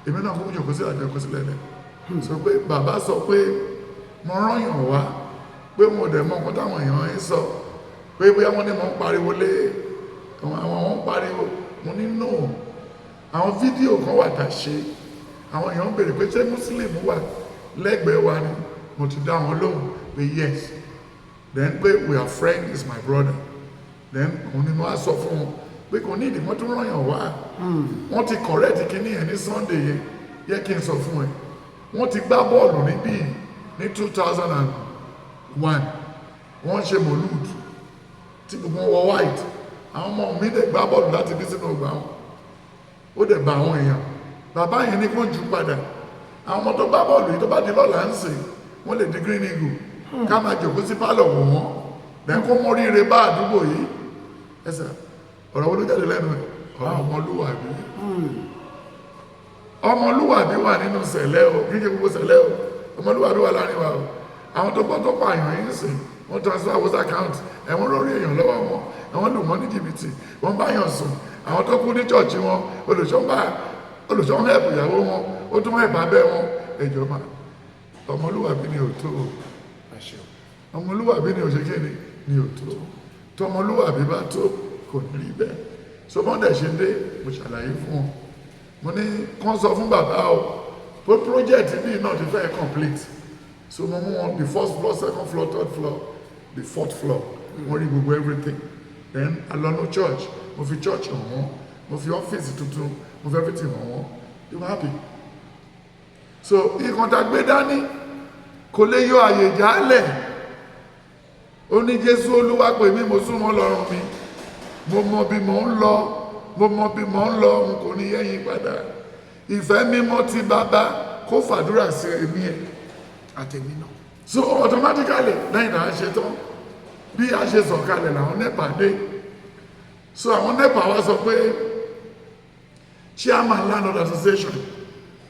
èmi náà kó jòkó sílẹ̀ àjọkó sílẹ̀ lẹ̀ sọ pé bàbá sọ pé mo rányàn wá pé mo dẹ̀ mọ nǹkan táwọn èèyàn ń sọ pé bóyá wọ́n ní mo ń pariwo lé àwọn ń pariwo mo ní no àwọn fídíò kan wà tá ṣe àwọn èèyàn ń bèrè pé ṣé muslim wà lẹ́gbẹ̀ẹ́ wa ni mo ti dá wọn lóhùn pé yes then pé we are friends is my brother then òun ni mo á sọ fún wọn pé kò ní ìdí wọn tó rányàn wá wọn ti correct kíní yẹn ní Sunday yẹn yẹ kí n sọ fún ẹ wọn ti gbá bọ́ọ̀lù níbí ní 2001 wọ́n ṣe molud tí gbogbo wọn wọ white àwọn ọmọ mi dẹ̀ gbá bọ́ọ̀lù láti bí sínú ọgbà wọn ó dẹ̀ bá àwọn èèyàn bàbá yẹn ní kó jù padà àwọn ọmọ tó gbá bọ́ọ̀lù yìí tó bá di lọ́la ń sìn wọ́n lè di green eagle ká máa jòkó sí pálọ̀ wò wọ́n dẹ̀ kó mọ́ ríire bá àdúgbò yìí ẹsẹ̀ ọ̀rọ̀ wo ló jáde lẹ́nu ẹ̀ ọ̀rọ̀ ọmọlúwàbí ọmọlúwàbí wà nínú sẹ̀lẹ̀ o kí n ṣe gbogbo sẹ̀lẹ̀ o ọmọlúwàbí wà láàrin wa o àwọn tó gbọ́ tó pààyàn yìí sìn wọ́n transfer house account ẹ̀wọ̀n lórí èèyàn lọ́wọ́ wọn ẹ̀wọ̀n lù wọ́n ní jìbìtì wọ́n bá yàn sùn àwọn tó kú ní chọ́ọ̀chì wọn olùṣọ́ ń hẹ̀pù ìyàwó wọn ó tún hẹ̀pù abẹ́ wọn ẹ̀jọba ọmọlúwàbí ni ò tó ọmọlúwàbí ni ò ṣe kí ni ò tó tọmọlúwàbí bá tó kò ní rí bẹ́ẹ̀ so bọ́ndẹ̀ ṣe dé mo ṣàlàyé fún wọn mo ní kán sọ fún bàbá o pé project bíi náà ti fẹ́ complete so mo mú wọn the first floor second floor third floor the fourth floor wọ́n rí gbogbo everything then alọ́nu church mo fi church hàn wọ́n mo fi ọ́fíìsì tuntun mo fi everything hàn wọ́n they were happy so ìkọ̀ntà gbé dání kò lè yọ àyè jálẹ̀ ó ní Jésù Olúwa pè mí mo súnmọ́ lọ́rùn mi mo mọ bí mo ń lọ mo mọ bí mo ń lọ n kò ní yẹ̀yìn padà ìfẹ́ mímọ́ ti bàbá kó fàdúrà sí èmi ẹ̀ àtẹ̀mí náà so automatically lẹ́yìn náà ṣe tán bí a ṣe sọ̀kalẹ̀ làwọn NEPA dé so àwọn NEPA wá sọ pé chairman landlord association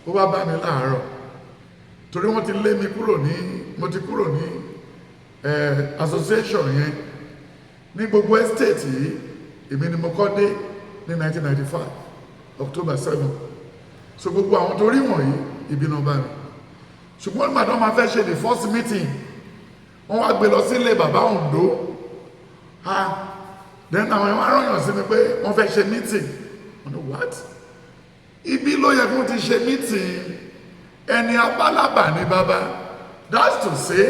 ó wá bá mi láàárọ̀ torí wọ́n ti lé mi kúrò ní mo ti kúrò ní association yẹn ní gbogbo estate yìí èmi ni mo kọ́ dé ní 1995 October 7 so gbogbo àwọn tó rí wọ̀nyí ìbínú bá mi ṣùgbọ́n nígbà tó máa fẹ́ ṣe the first meeting wọ́n wá gbé lọ sílé bàbá Ondo then àwọn ẹ̀wọ̀n aráyàn sí mi pé wọ́n fẹ́ ṣe meeting wọ́n ní what ibi ló yẹ kí wọ́n ti ṣe meeting ẹni abálábà ní bàbá that's to say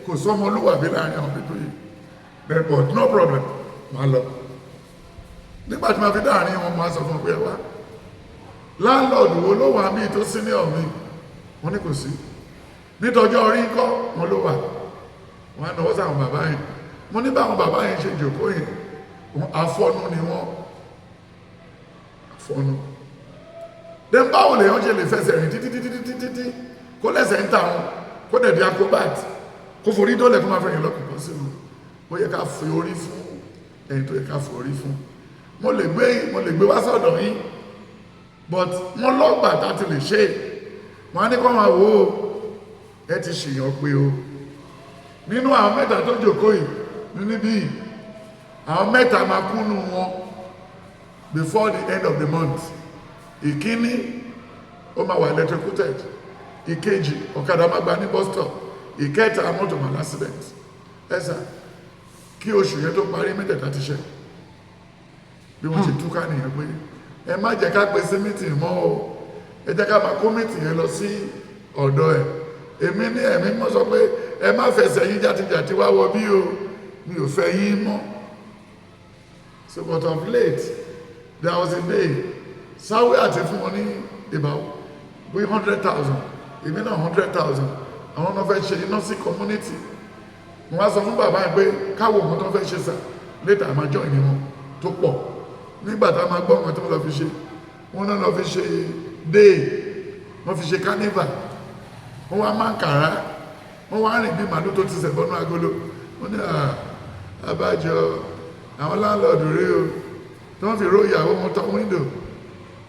kò sọ́mọ olúwàbí láàrin àwọn pípé yìí but no problem máa lọ nígbà tí ma fi dáàrin wọn máa sọ fún pé wá láńlọ́ọ̀dù wo ló wà mí tó senior mi wọ́n ní kò sí nítọjọ́ orí ń kọ́ wọn ló wà wọ́n á náwó sáwọn bàbá yẹn mo ní báwọn bàbá yẹn ṣe jòkó yẹn afọ́nú ni wọ́n afọ́nú then báwo lè yàn ṣe lè fẹsẹ̀ rìn títí kó lẹ́sẹ̀ ń ta wọn kó dẹ̀ di acrobat kó forí dólẹ̀ kó máa fẹ́yìn lọ́kùnkùn sínú ó yẹ ká fi orí fún ẹni tó yẹ ká fi orí fún mo lè gbé wá sọ́dọ̀ yín but wọ́n lọ́gbà tá ti lè ṣe wọ́n á ní kọ́ máa wò ó ẹ ti ṣèyàn pé o nínú àwọn mẹ́ta tó jòkó yìí níbí àwọn mẹ́ta máa kúnnú wọn before the end of the month. Ìkíní ó máa wà electrocuted, ìkejì ọ̀kadà máa gba ní bus stop, ìkẹta mọ́tò máa l'accident. Ẹ̀sà kí oṣù yẹn tó parí mẹ́tẹ̀ẹ̀ta ti ṣe bí wọ́n ti túká nìyẹn pé ẹ má jẹ́ ká pè sí mítìn mọ́ o, ẹ jẹ́ ká máa kó mítìn yẹn lọ sí ọ̀dọ̀ ẹ̀. Èmi ní ẹ̀mí mọ́ sọ pé ẹ má fẹsẹ̀ yín jàtijàti wá wọ bí o, mi ò fẹ́ yín mọ́. So but of late there was a day sáwé àti fún wọn ní about 100,000 èmi náà 100,000 àwọn náà fẹ́ ṣe iná sí community. Mo wá sọ fún bàbá yẹn pé káwọ wọn tó fẹ́ ṣe sà later àmà join ní wọn tó pọ̀ nígbà tá a máa gbọ́ wọn tó lọ fi ṣe wọn náà lọ fi ṣe day wọ́n fi ṣe carnival wọ́n wá máa ń kàrá wọ́n wá rìn bí màálù tó ti sẹ̀bọ́nú agolo wọ́n ní àbájọ àwọn láńlọ́ọ̀dù rí o tó ń fi ró ìyàwó wọn tọ́ wíńdò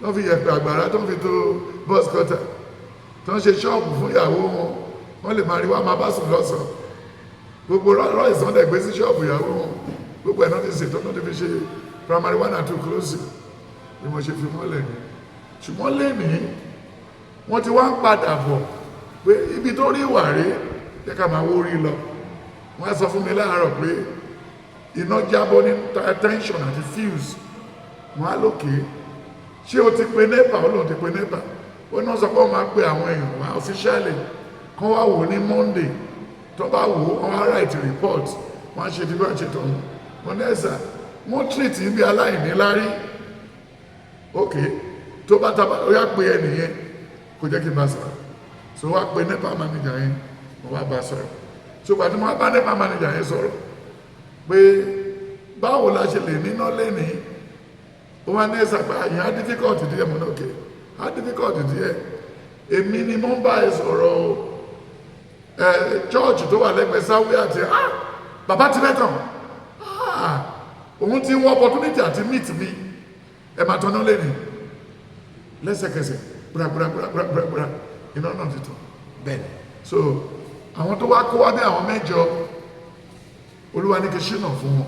tó ń fi yẹ̀pẹ̀ àgbàrá tó ń fi tó bus cutter tó ń ṣe ṣọ́ọ̀bù fún ìyàwó wọn wọ́n lè máa rí wá máa bá sùn lọ́sàn gbogbo rọ́ ìsọ́ndẹ̀ gbé sí ṣọ́ọ̀bù ìyàwó wọn gbogbo ẹ̀ náà ti ṣètò náà ti fi ṣe primary 1 and 2 close bí mo ṣe fi mọ́lẹ̀ ní ṣùgbọ́n lẹ́nìí wọ́n ti wá ń padà bọ̀ pé ibi tó rí ìwà rí jẹ́ ká máa wó rí lọ. Wọ́n á sọ fún mi láàárọ̀ pé iná jábọ́ ní tension àti fuse. Wọ́n á lókè ṣé o ti pe NEPA ó lóun ti pe NEPA ó náà sọ pé wọ́n máa pe àwọn èèyàn wá officially kán wá wò ní Monday tó bá wò wọ́n á write report wọ́n á ṣe bí wọ́n ṣe tọ̀ wọ́n ní ẹ̀sà wọ́n treat ibi aláìní lárí ok tó bá tábà ó yá pé ẹnìyẹn kò jẹ́ kí n bá sọ̀rọ̀ so wá pe NEPA manager yẹn mo wá bá sọ̀rọ̀ so gbàtí mo wá bá NEPA manager yẹn sọ̀rọ̀ pé báwo la ṣe lè níná lẹ́nìí ó wá ní ẹ̀sà pé àyìn á difficult díẹ̀ mo náà kè á difficult díẹ̀ èmi ni mo ń bá ẹ sọ̀rọ̀ church tó wà lẹ́gbẹ̀ẹ́ sáwé àti bàbá Tibetan òun ti ń wọ opportunity àti meet mi ẹ máa tọ́ná lẹ́nìí lẹ́sẹ̀kẹsẹ̀ gbúragbúragbúragbúra iná náà ti tàn bẹ́ẹ̀ni so àwọn tó wá kó wá bí àwọn mẹ́jọ Olúwa ní kí ṣínà fún wọn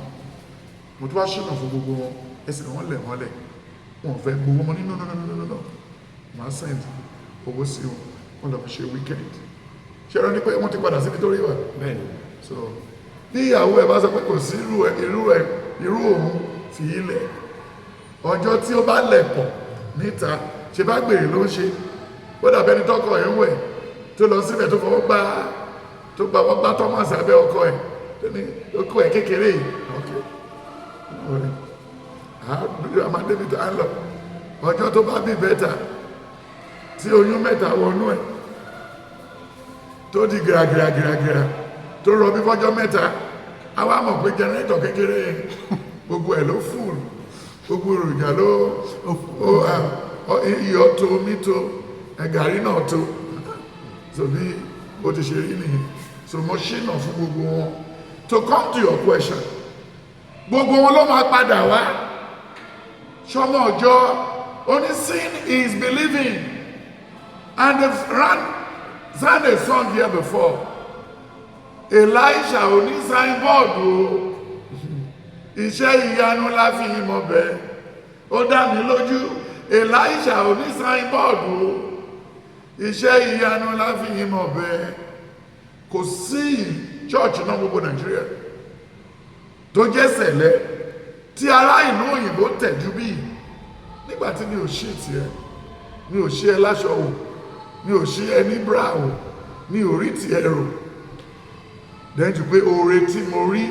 mo tó wá ṣínà fún gbogbo wọn ẹsẹ̀ wọn lẹ̀ wọ́n lẹ̀ wọn fẹ́ gbowó mọ́ nínú máa send owó sí wọn lọ fi ṣe weekend ṣe rọ ní pé wọ́n ti padà síbi tó rí wà bẹ́ẹ̀ni so bí ìyàwó ẹ̀ bá sọ pé kò sí irú òun fi ilẹ̀ ọjọ́ tí ó bá lẹ̀ pọ̀ níta ṣe bá gbèrè ló ń ṣe ó dàbẹ́ni tọ́kọ ẹ̀ ń wẹ̀ tó lọ síbẹ̀ tó fọwọ́ gbá Thomas abẹ́ ọkọ ẹ̀ tó ní ọkọ ẹ̀ kékeré yìí ọ̀rẹ́ àmà david à ń lọ ọjọ́ tó bá bí bẹ́tà tí oyún mẹ́ta wọnú ẹ̀ tó di gíragíragíragíra tó rọ bí fọ́jọ́ mẹ́ta àwa mọ̀ pé jẹnẹrétọ̀ kékeré yẹn gbogbo ẹ̀ ló fúùlù gbogbo èròjà ló iyọ̀ tó omi tó ẹ̀gàrí náà tó so bí o ti ṣe rí nìyí so mo ṣínà fún gbogbo wọn to come to your question gbogbo wọn ló máa padà wá ṣọmọ ọjọ́ only sin is believing and they sang a song here before Elisha oní signboard o iṣẹ́ ìyanu la fi mọ̀ bẹ́ẹ̀ ó dá mi lójú Elisha oní signboard o iṣẹ́ ìyanu la fi mọ̀ bẹ́ẹ̀ kò sí church náà gbogbo Nàìjíríà tó jẹ́ sẹ̀lẹ̀ tí ará ìlú òyìnbó tẹ̀jú bí nígbàtí mi ò ṣe tí ẹ mi ò ṣe ẹ láṣọ wò mi ò ṣe ẹ ní bra wò mi ò rí tí ẹ rò dẹ́jú pé oore tí mo rí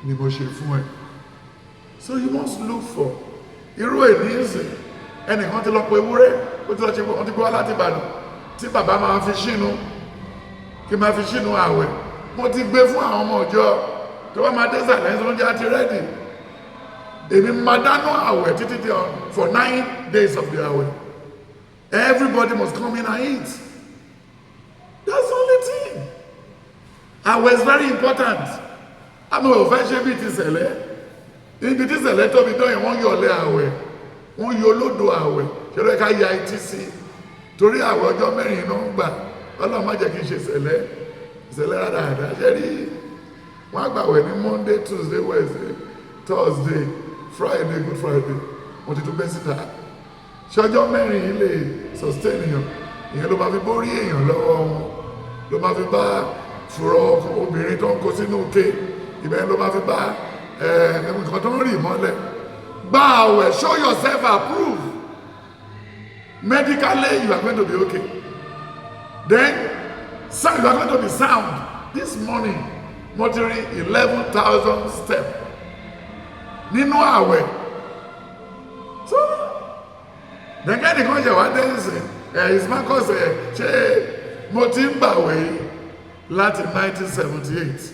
ni mo ṣe fún ẹ so you must look for irú èní ìsìn ẹnìkan ti lọ pé ewúrẹ́ ó ti lọ ṣe wọ́n ti gbọ́ láti Ìbàdàn tí bàbá máa fi ṣínú kí máa fi ṣínú ààwẹ̀ mo ti gbé fún àwọn ọmọ ọjọ́ tó bá máa dé sàlẹ̀ ẹ̀sùn oúnjẹ àti rẹ́dì èmi máa dáná àwẹ̀ títí di for 9 days of the àwẹ̀ everybody must come in and eat that's the only thing àwẹ̀ is very important àmì ò fẹ́ ṣe bí ti ṣẹlẹ̀ ibi tí ṣẹlẹ̀ tóbi dọ́yìn wọ́n yọ ọ̀lẹ́ àwẹ̀ wọ́n yọ olódò àwẹ̀ ṣẹlẹ̀ ká ya etí sí torí àwọn ọjọ́ mẹ́rin náà ń gbà ọlọ́run má jẹ́ kí n ṣe ìṣẹ̀lẹ̀ rádaràdà ṣe rí wọ́n á gbàwẹ̀ ní Monday, Tuesday, Wednesday, Thursday, Friday, Good Friday wọ́n ti tún bẹ́ síta ṣọjọ́ mẹ́rin yìí lè sustain èèyàn ìyẹn ló máa fi borí èèyàn lọ́wọ́ wọn ló máa fi bá fùrọ̀ obìnrin tó ń kó sínú ké ìbẹ̀ ló máa fi bá nǹkan tó ń rì mọ́lẹ̀ gba àwẹ̀ show yourself approved medically you are going to be okay then you are going to be sound this morning mo ti rin 11,000 steps nínú àwẹ̀ so dẹ̀kẹ́ nìkan ṣe wá dé ìsìn Marcus ṣe mo ti ń gbàwẹ̀ yìí láti 1978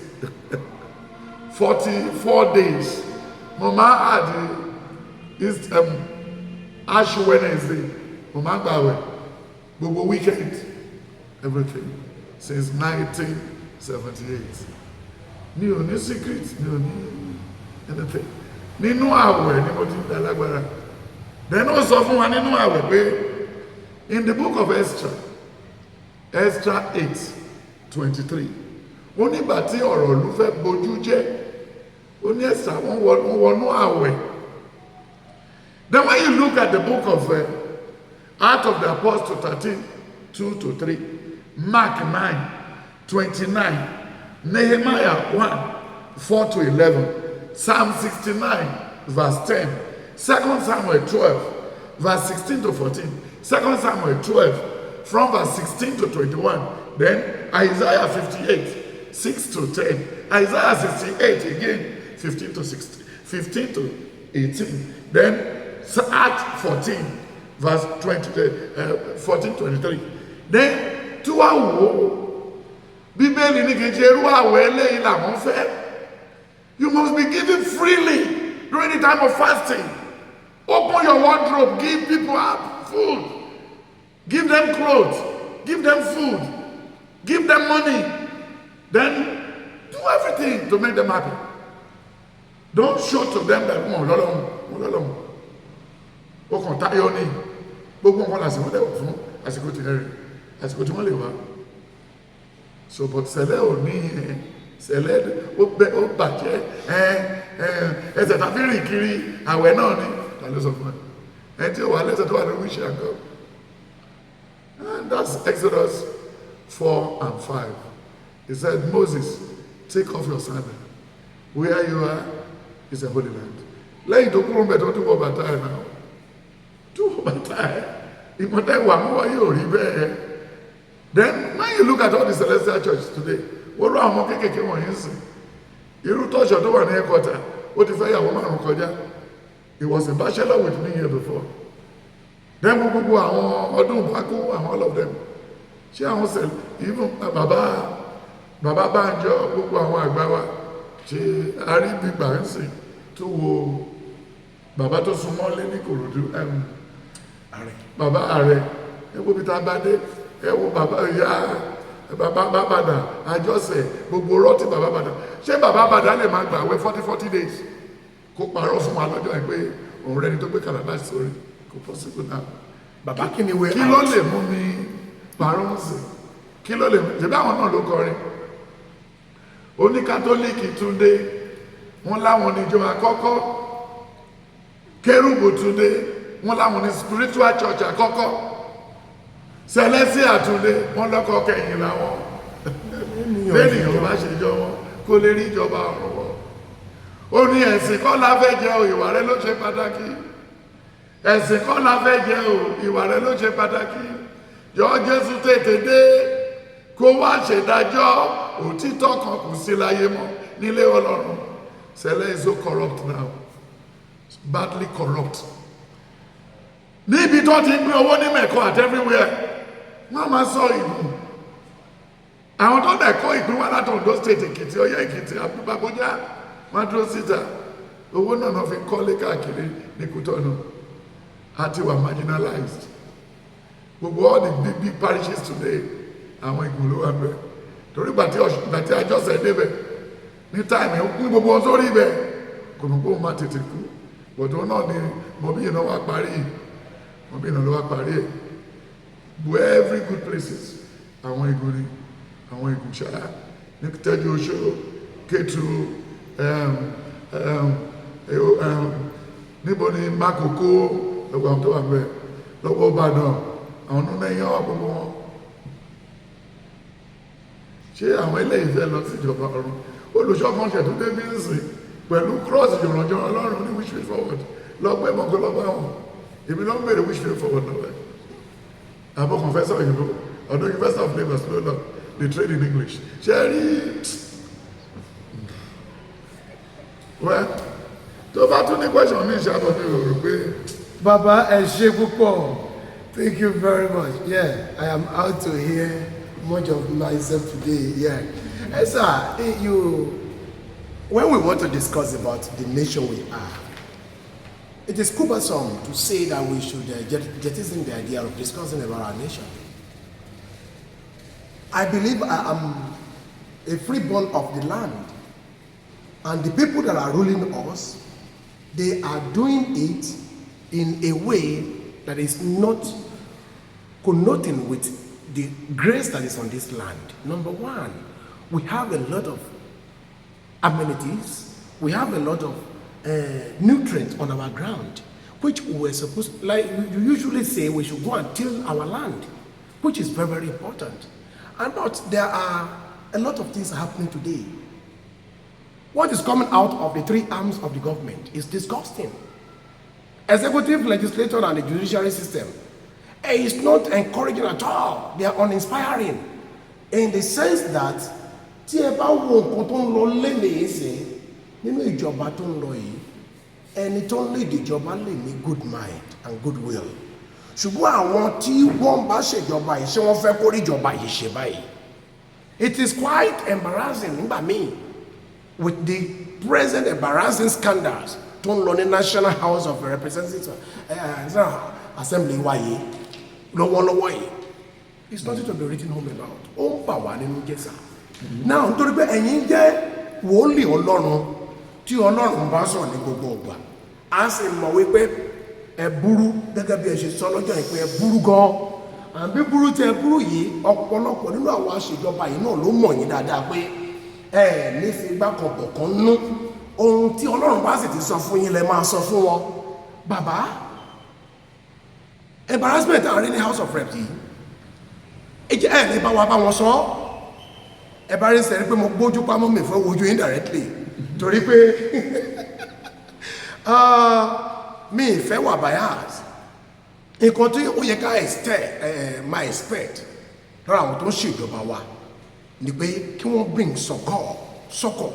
44 days mo máa àdì Ash Wednesday mo máa gbàwẹ̀ gbogbo weekend everything since 1978 mi ò ní secret mi ò ní anything nínú àwẹ̀ ni mo ti ń dalágbára then ó sọ fún wa nínú àwẹ̀ pé in the book of Esther 8:23 ó nígbà tí ọ̀rọ̀ ìlú fẹ́ bojú jẹ́ ó ní Esther wọ́n wọnú àwẹ̀. Then when you look at the book of Acts of the Apostles 13:2-3, Mark 9:29, Nehemiah 1:4-11, Psalm 69:10, 2 Samuel 12:16-14, 2 Samuel 12 from verse 16-21, then Isaiah 58:6-10, Isaiah 68 again 15-18, then Acts 14 verse 14-23. Then tí wá wò ó Bíbélì ní kì í ṣe irú àwẹ̀ eléyìí làwọn fẹ́. You must be giving freely during the time of fasting. Open your wardrobe, give people food, give them clothes, give them food, give them money, then do everything to make them happy. Don't show to them that wọ́n lọ́lọ́run ó kàn táyọ́ ní gbogbo nǹkan lásìkò lẹ́wọ̀ fún àsìkò tí ẹ̀rẹ̀ àsìkò tí wọ́n lè wá so but sẹ̀lẹ̀ ò ní sẹ̀lẹ̀ ó bàjẹ́ ẹsẹ̀ tàbí rìn kiri àwẹ̀ náà ní tàbí sọ fún ẹ tí ó wà lẹ́sẹ̀ tó wà lórí ìṣẹ́ àgọ́ and that's Exodus 4:5. He said, Moses, take off your sandal. Where you are is a holy land. Lẹ́yìn tó kúrò mẹ́tọ́ tó wọ bàtà ẹ̀ náà tó wọ bàtà ẹ̀ ìmọ̀tẹ́ wà mú wáyé ò rí bẹ́ẹ̀. Then when you look at all the celestial churches today wọ́n lọ àwọn kéékèèké wọ̀nyí ń sìn irú tọ́ṣọ̀ tó wà ní ẹ̀kọ́ta ó ti fẹ́ yàwó márùn kọjá. He was a bachelor with me here before. Then gbogbo àwọn ọdún bákú àwọn all of them ṣé àwọn sẹ̀ even bàbá Bánjọ gbogbo àwọn àgbà wa ṣe àríbìgbà ń sìn tó wo bàbá tó súnmọ́ lé ní Kòròdú bàbá ààrẹ ẹwọ́ bí ta bá dé ẹwọ́ bàbá ìyá bàbá bàdà àjọsẹ̀ gbogbo rọ́tí bàbá bàdà ṣé bàbá bàdà lè máa gbà wẹ́ 40 days kó parọ́ fún wa lọ́jọ́ ẹ̀ pé òun rẹni tó gbé kàlàbà sórí kò possible náà bàbá kí ni wẹ́ kí ló lè mú mi parọ́ sí kí ló lè mú ṣe báwọn náà ló kọrin oní kátólíìkì Túndé wọ́n láwọn níjọ àkọ́kọ́ Kérúbù Túndé wọ́n láwọn ní spiritual church àkọ́kọ́ Celestial Túndé wọ́n lọ́kọ́ kẹyìn láwọn lẹ́nìyàn bá ṣe jọ wọn kó lè rí ìjọba ọ̀rọ̀ wọ́ ó ní ẹ̀sìn kọ́ la fẹ́ jẹ́ o ìwà rẹ ló ṣe pàtàkì ẹ̀sìn kọ́ la fẹ́ jẹ́ o ìwà rẹ ló ṣe pàtàkì yọ Jésù tètè dé kó wá ṣèdájọ́ òtítọ́ kan kò sí láyé mọ́ nílé Ọlọ́run. Sele is so corrupt now, badly corrupt. Níbi tó ti ń gbé owó ní mẹ́kọ́ at everywhere wọ́n máa sọ ìlú àwọn tó dẹ̀kọ́ ìpín wá láti Ondo State Èkìtì Ọ̀yọ́ Èkìtì Àbújá wọ́n dúró síta owó náà fi kọ́lé káàkiri ní Kútọ́nù àti wà marginalized gbogbo all the big parishes today àwọn ìgbò ló wà bẹ́ẹ̀ torí gbàtí àjọsẹ̀ débẹ̀ ní táìmì ní gbogbo wọn sórí ibẹ̀ kò mọ̀ pé òun máa tètè kú bọ̀dọ̀ náà ni mọ̀bí ìnáwó wá parí ẹ̀ but every good places àwọn igun ni àwọn igun ṣá ní tẹ́jú oṣó Kétu níbo ni Mákòkó ẹgbẹ́ àwọn tó wà bẹ́ẹ̀ lọ́wọ́ Ìbàdàn àwọn nínú ẹ̀yàn wà gbogbo wọn ṣé àwọn eléyìí fẹ́ lọ sí ìjọba ọ̀run olùṣọ́kan ṣẹ̀ tó dé bí ń sìn pẹ̀lú cross ìjọ̀rọ̀jọ̀ Ọlọ́run ní which way forward lọ́gbẹ́ mọ́kọ́ lọ́gbẹ́ wọn èmi ló ń bèrè which way forward lọ́wọ́ àbọ̀ confessor òyìnbó ọ̀dọ̀ University of Lagos ló lọ they trade in English ṣe rí well tó bá tún ní question mi ìṣàbọ̀ mi ò rò pé. Baba ẹ ṣé púpọ̀, thank you very much. Yeah, I am out to hear much of myself today. Yeah, sir, when we want to discuss about the nation we are, it is cumbersome to say that we should jettison the idea of discussing about our nation. I believe I am a freeborn of the land, and the people that are ruling us, they are doing it in a way that is not connoting with the grace that is on this land. Number one, we have a lot of amenities, we have a lot of nutrients on our ground, which we're supposed, like you usually say, we should go and till our land, which is very, very important. But there are a lot of things happening today. What is coming out of the three arms of the government is disgusting. Executive, legislature, and the judiciary system is not encouraging at all. They are uninspiring in the sense that tí ẹ bá wo nǹkan tó ń lọ lélẹ̀ ẹsẹ̀ nínú ìjọba tó ń lọ yìí, ẹni tó ń lead ìjọba lè ní good mind and good will. Ṣùgbọ́n àwọn tí wọ́n bá ṣèjọba yìí ṣé wọ́n fẹ́ kó rí ìjọba yìí ṣe báyìí. It is quite embarrassing nígbà míì with the present embarrassing scandals tó ń lọ ní National House of Representatives Assembly wa yìí lọ́wọ́lọ́wọ́ yìí. It's nothing to be written home about. Ó ń bà wá nínú jẹ́ sá. Now nítorí pé ẹ̀yin jẹ́ wòlíì Ọlọ́run tí Ọlọ́run bá sọ̀rọ̀ ní gbogbo ọgbà á sì mọ̀ wípé ẹ burú gẹ́gẹ́ bí ẹ ṣe sọ lọ́jọ́ yìí pé ẹ burú gan-an àbí burú tẹ burú yìí ọ̀pọ̀lọpọ̀ nínú àwọn aṣèjọba yìí náà ló mọ̀ yín dáadáa pé ẹ ní fi gbàkànbọ̀ kan nú ohun tí Ọlọ́run bá sì ti sọ fún yín lẹ máa sọ fún wọn. Bàbá embarrassment àárín ní House of Reps yìí ẹ ní bá wa bá wọn sọ ẹ bá rí sẹ́ni pé mo gbójú pamọ́ mi fẹ́ wojú indirectly torí pé mi ìfẹ́ wà bias nǹkan tí ó yẹ ká máa expect lọ́rọ̀ àwọn tó ń ṣèjọba wa ni pé kí wọ́n bring succor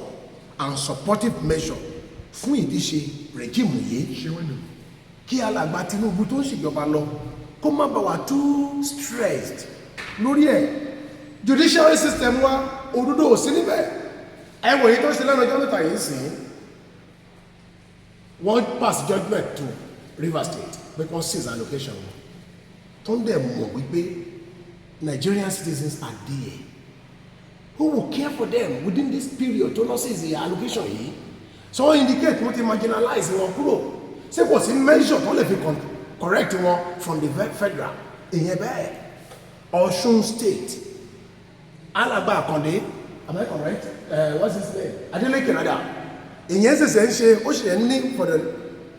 and supportive measure fún ìdíṣe regime yìí kí alàgbà Tinubu tó ń ṣèjọba lọ kó má bá wa too stressed lórí ẹ̀ judiciary system wa òdodo ò sí níbẹ̀ ẹ̀wọ̀n yìí tó ṣe lẹ́nu ọjọ́ mẹ́ta yìí sìn wọ́n pass judgment to Rivers State because seize allocation wọn tó ń dẹ̀ mọ̀ wípé Nigerian citizens are there who will care for them within this period tó lọ seize allocation yìí so wọ́n indicate wọ́n ti marginalize wọn kúrò ṣé kò sí measure tó lè fi correct wọn from the federal ìyẹn bẹ́ẹ̀ Ọ̀ṣun State alàgbà Àkàndé am I correct what's his name Adeleke rada ìyẹn ṣẹ̀ṣẹ̀ ń ṣe ó ṣe ní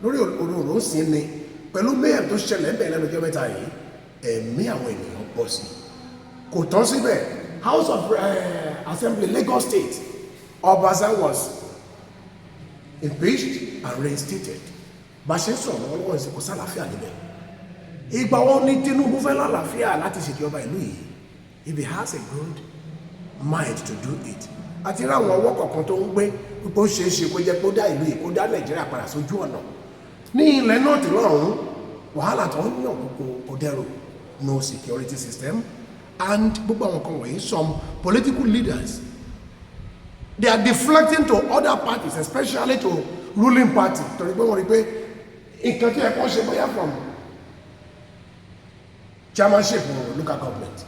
lórí òróró sí ni pẹ̀lú mayor tó ṣẹlẹ̀ ń bẹ̀ lẹ́nu ọjọ́ mẹ́ta yìí ẹ̀mí àwọn ènìyàn pọ̀ sí kò tán síbẹ̀ House of Assembly Lagos State Obasa was impeached and reinstated bá ṣe ń sọ̀rọ̀ lọ́wọ́ ìsìnkú sálàáfíà níbẹ̀ ìgbà wọn ní Tinubu fẹ́ lálàáfíà láti ṣèjọba ìlú yìí if he has a good mind to do it àti ráwọn ọwọ́ kọ̀ọ̀kan tó ń gbé pípọ́ ṣe é ṣe kó jẹ́ kó dá ìlú yìí kó dá Nàìjíríà padà sójú ọ̀nà ní ilẹ̀ náà tí lọ́rùn wàhálà tó ń yàn kó dẹrù no security system and gbogbo àwọn kan wọ̀nyí some political leaders they are deflecting to other parties especially to ruling party torí pé wọ́n rí pé nǹkan tí ẹ̀kọ́ ṣe bóyá from chairmanship or local government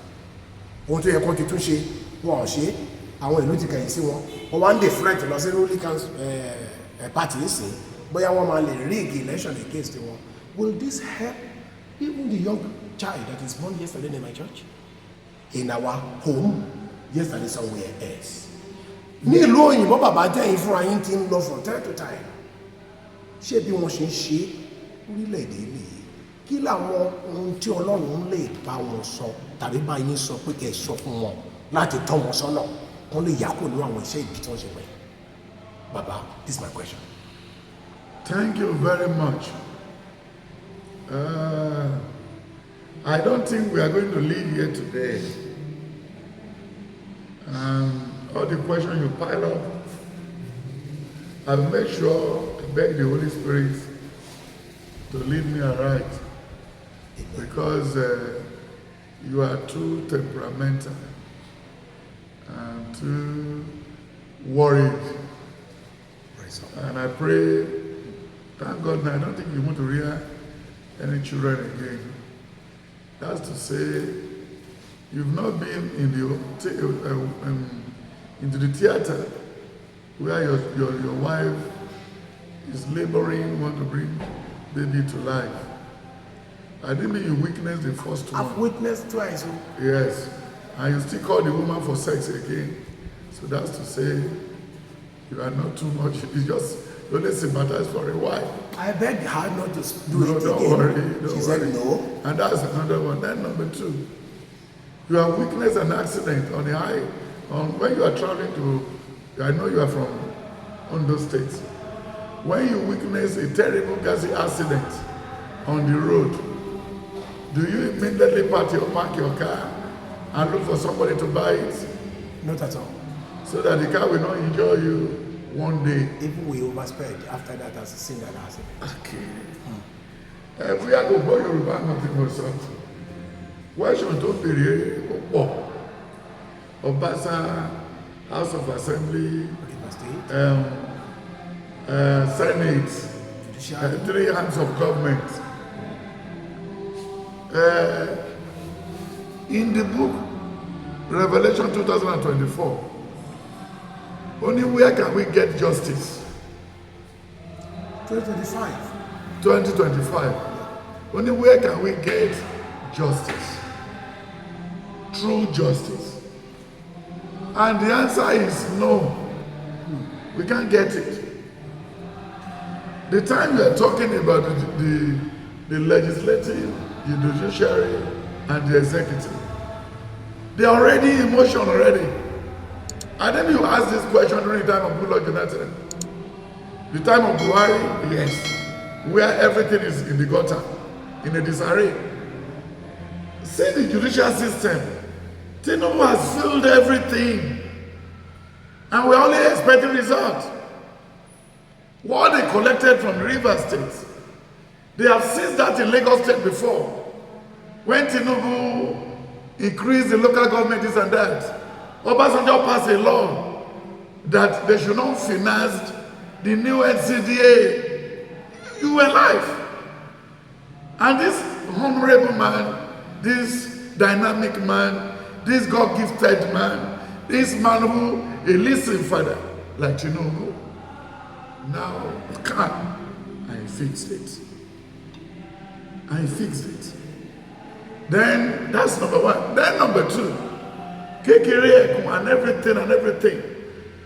ohun tó yẹ kó ti tún ṣe wọn ò ṣe àwọn ìlú ti kẹ̀yìn sí wọn wọn wá ń deflect lọ sí ruling council party nísìn bóyá wọn máa lè rig election against wọn will this help Even the young child that is born yesterday in my church, in our home, yesterday somewhere else. Ní ìlú òyìnbó bàbá jẹ́ yín fúnra yín tí ń lọ from time to time. Ṣé bí wọ́n ṣe ń ṣe orílẹ̀-èdè nìyí? Kí làwọn ohun tí Ọlọ́run lè bá wọn sọ tàbí bá yín sọ pé kẹ́ ẹ sọ fún wọn láti tọ́ wọn sọ́nà wọ́n lè yà kó nínú àwọn iṣẹ́ ìbí tí wọ́n ṣe pẹ́? Baba, this is my question. Thank you very much. I don't think we are going to leave here today. All the questions you pile up, I'll make sure to beg the Holy Spirit to lead me aright, because you are too temperamental and too worried. And I pray, thank God now, I don't think you want to rear any children again. That's to say, you've not been in into the theater where your wife is laboring, want to bring baby to life. I didn't mean you witnessed the first one. I've witnessed twice. Yes, and you still call the woman for sex again. So that's to say, you are not too much. It's just you only sympathize for a while. I begged her not to do it don't again. Worry, don't she worry. said no. And that's another one. Then number two, you have witnessed an accident on the high, when you are traveling to, I know you are from Ondo State. When you witness a terrible gas accident on the road, do you immediately park your car and look for somebody to buy it? Not at all. So that the car will not injure you one day. Even we overspend after that as a sin that accident. Okay. We are going to go Yoruba nothing or something. Why should don't be here? Obasa, House of Assembly, Senate, three arms of government. In the book Revelation 2024, only where can we get justice? 2025. Only where can we get justice? True justice. And the answer is no. We can't get it. The time we are talking about the legislative, the judiciary, and the executive, they are already in motion already. And then you ask this question during the time of Goodluck Jonathan. The time of Buhari, yes, where everything is in the gutter, in a disarray. See the judicial system. Tinubu has filled everything. And we're only expecting results. What they collected from the River State, they have seized that in Lagos State before. When Tinubu increased the local government this and that, Obasanjo passed a law that they should not finance the new NCDA. You were alive. And this honorable man, this dynamic man, this God-gifted man, this man who a listening father like Tinubu, now come and fixed it. I fixed it. Then that's number one. Then number two, Kekere and everything.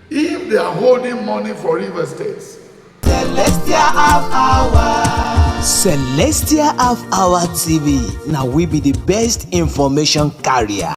If they are holding money for River States, Celestial Half Hour. Celestial Half Hour TV. Now we be the best information carrier.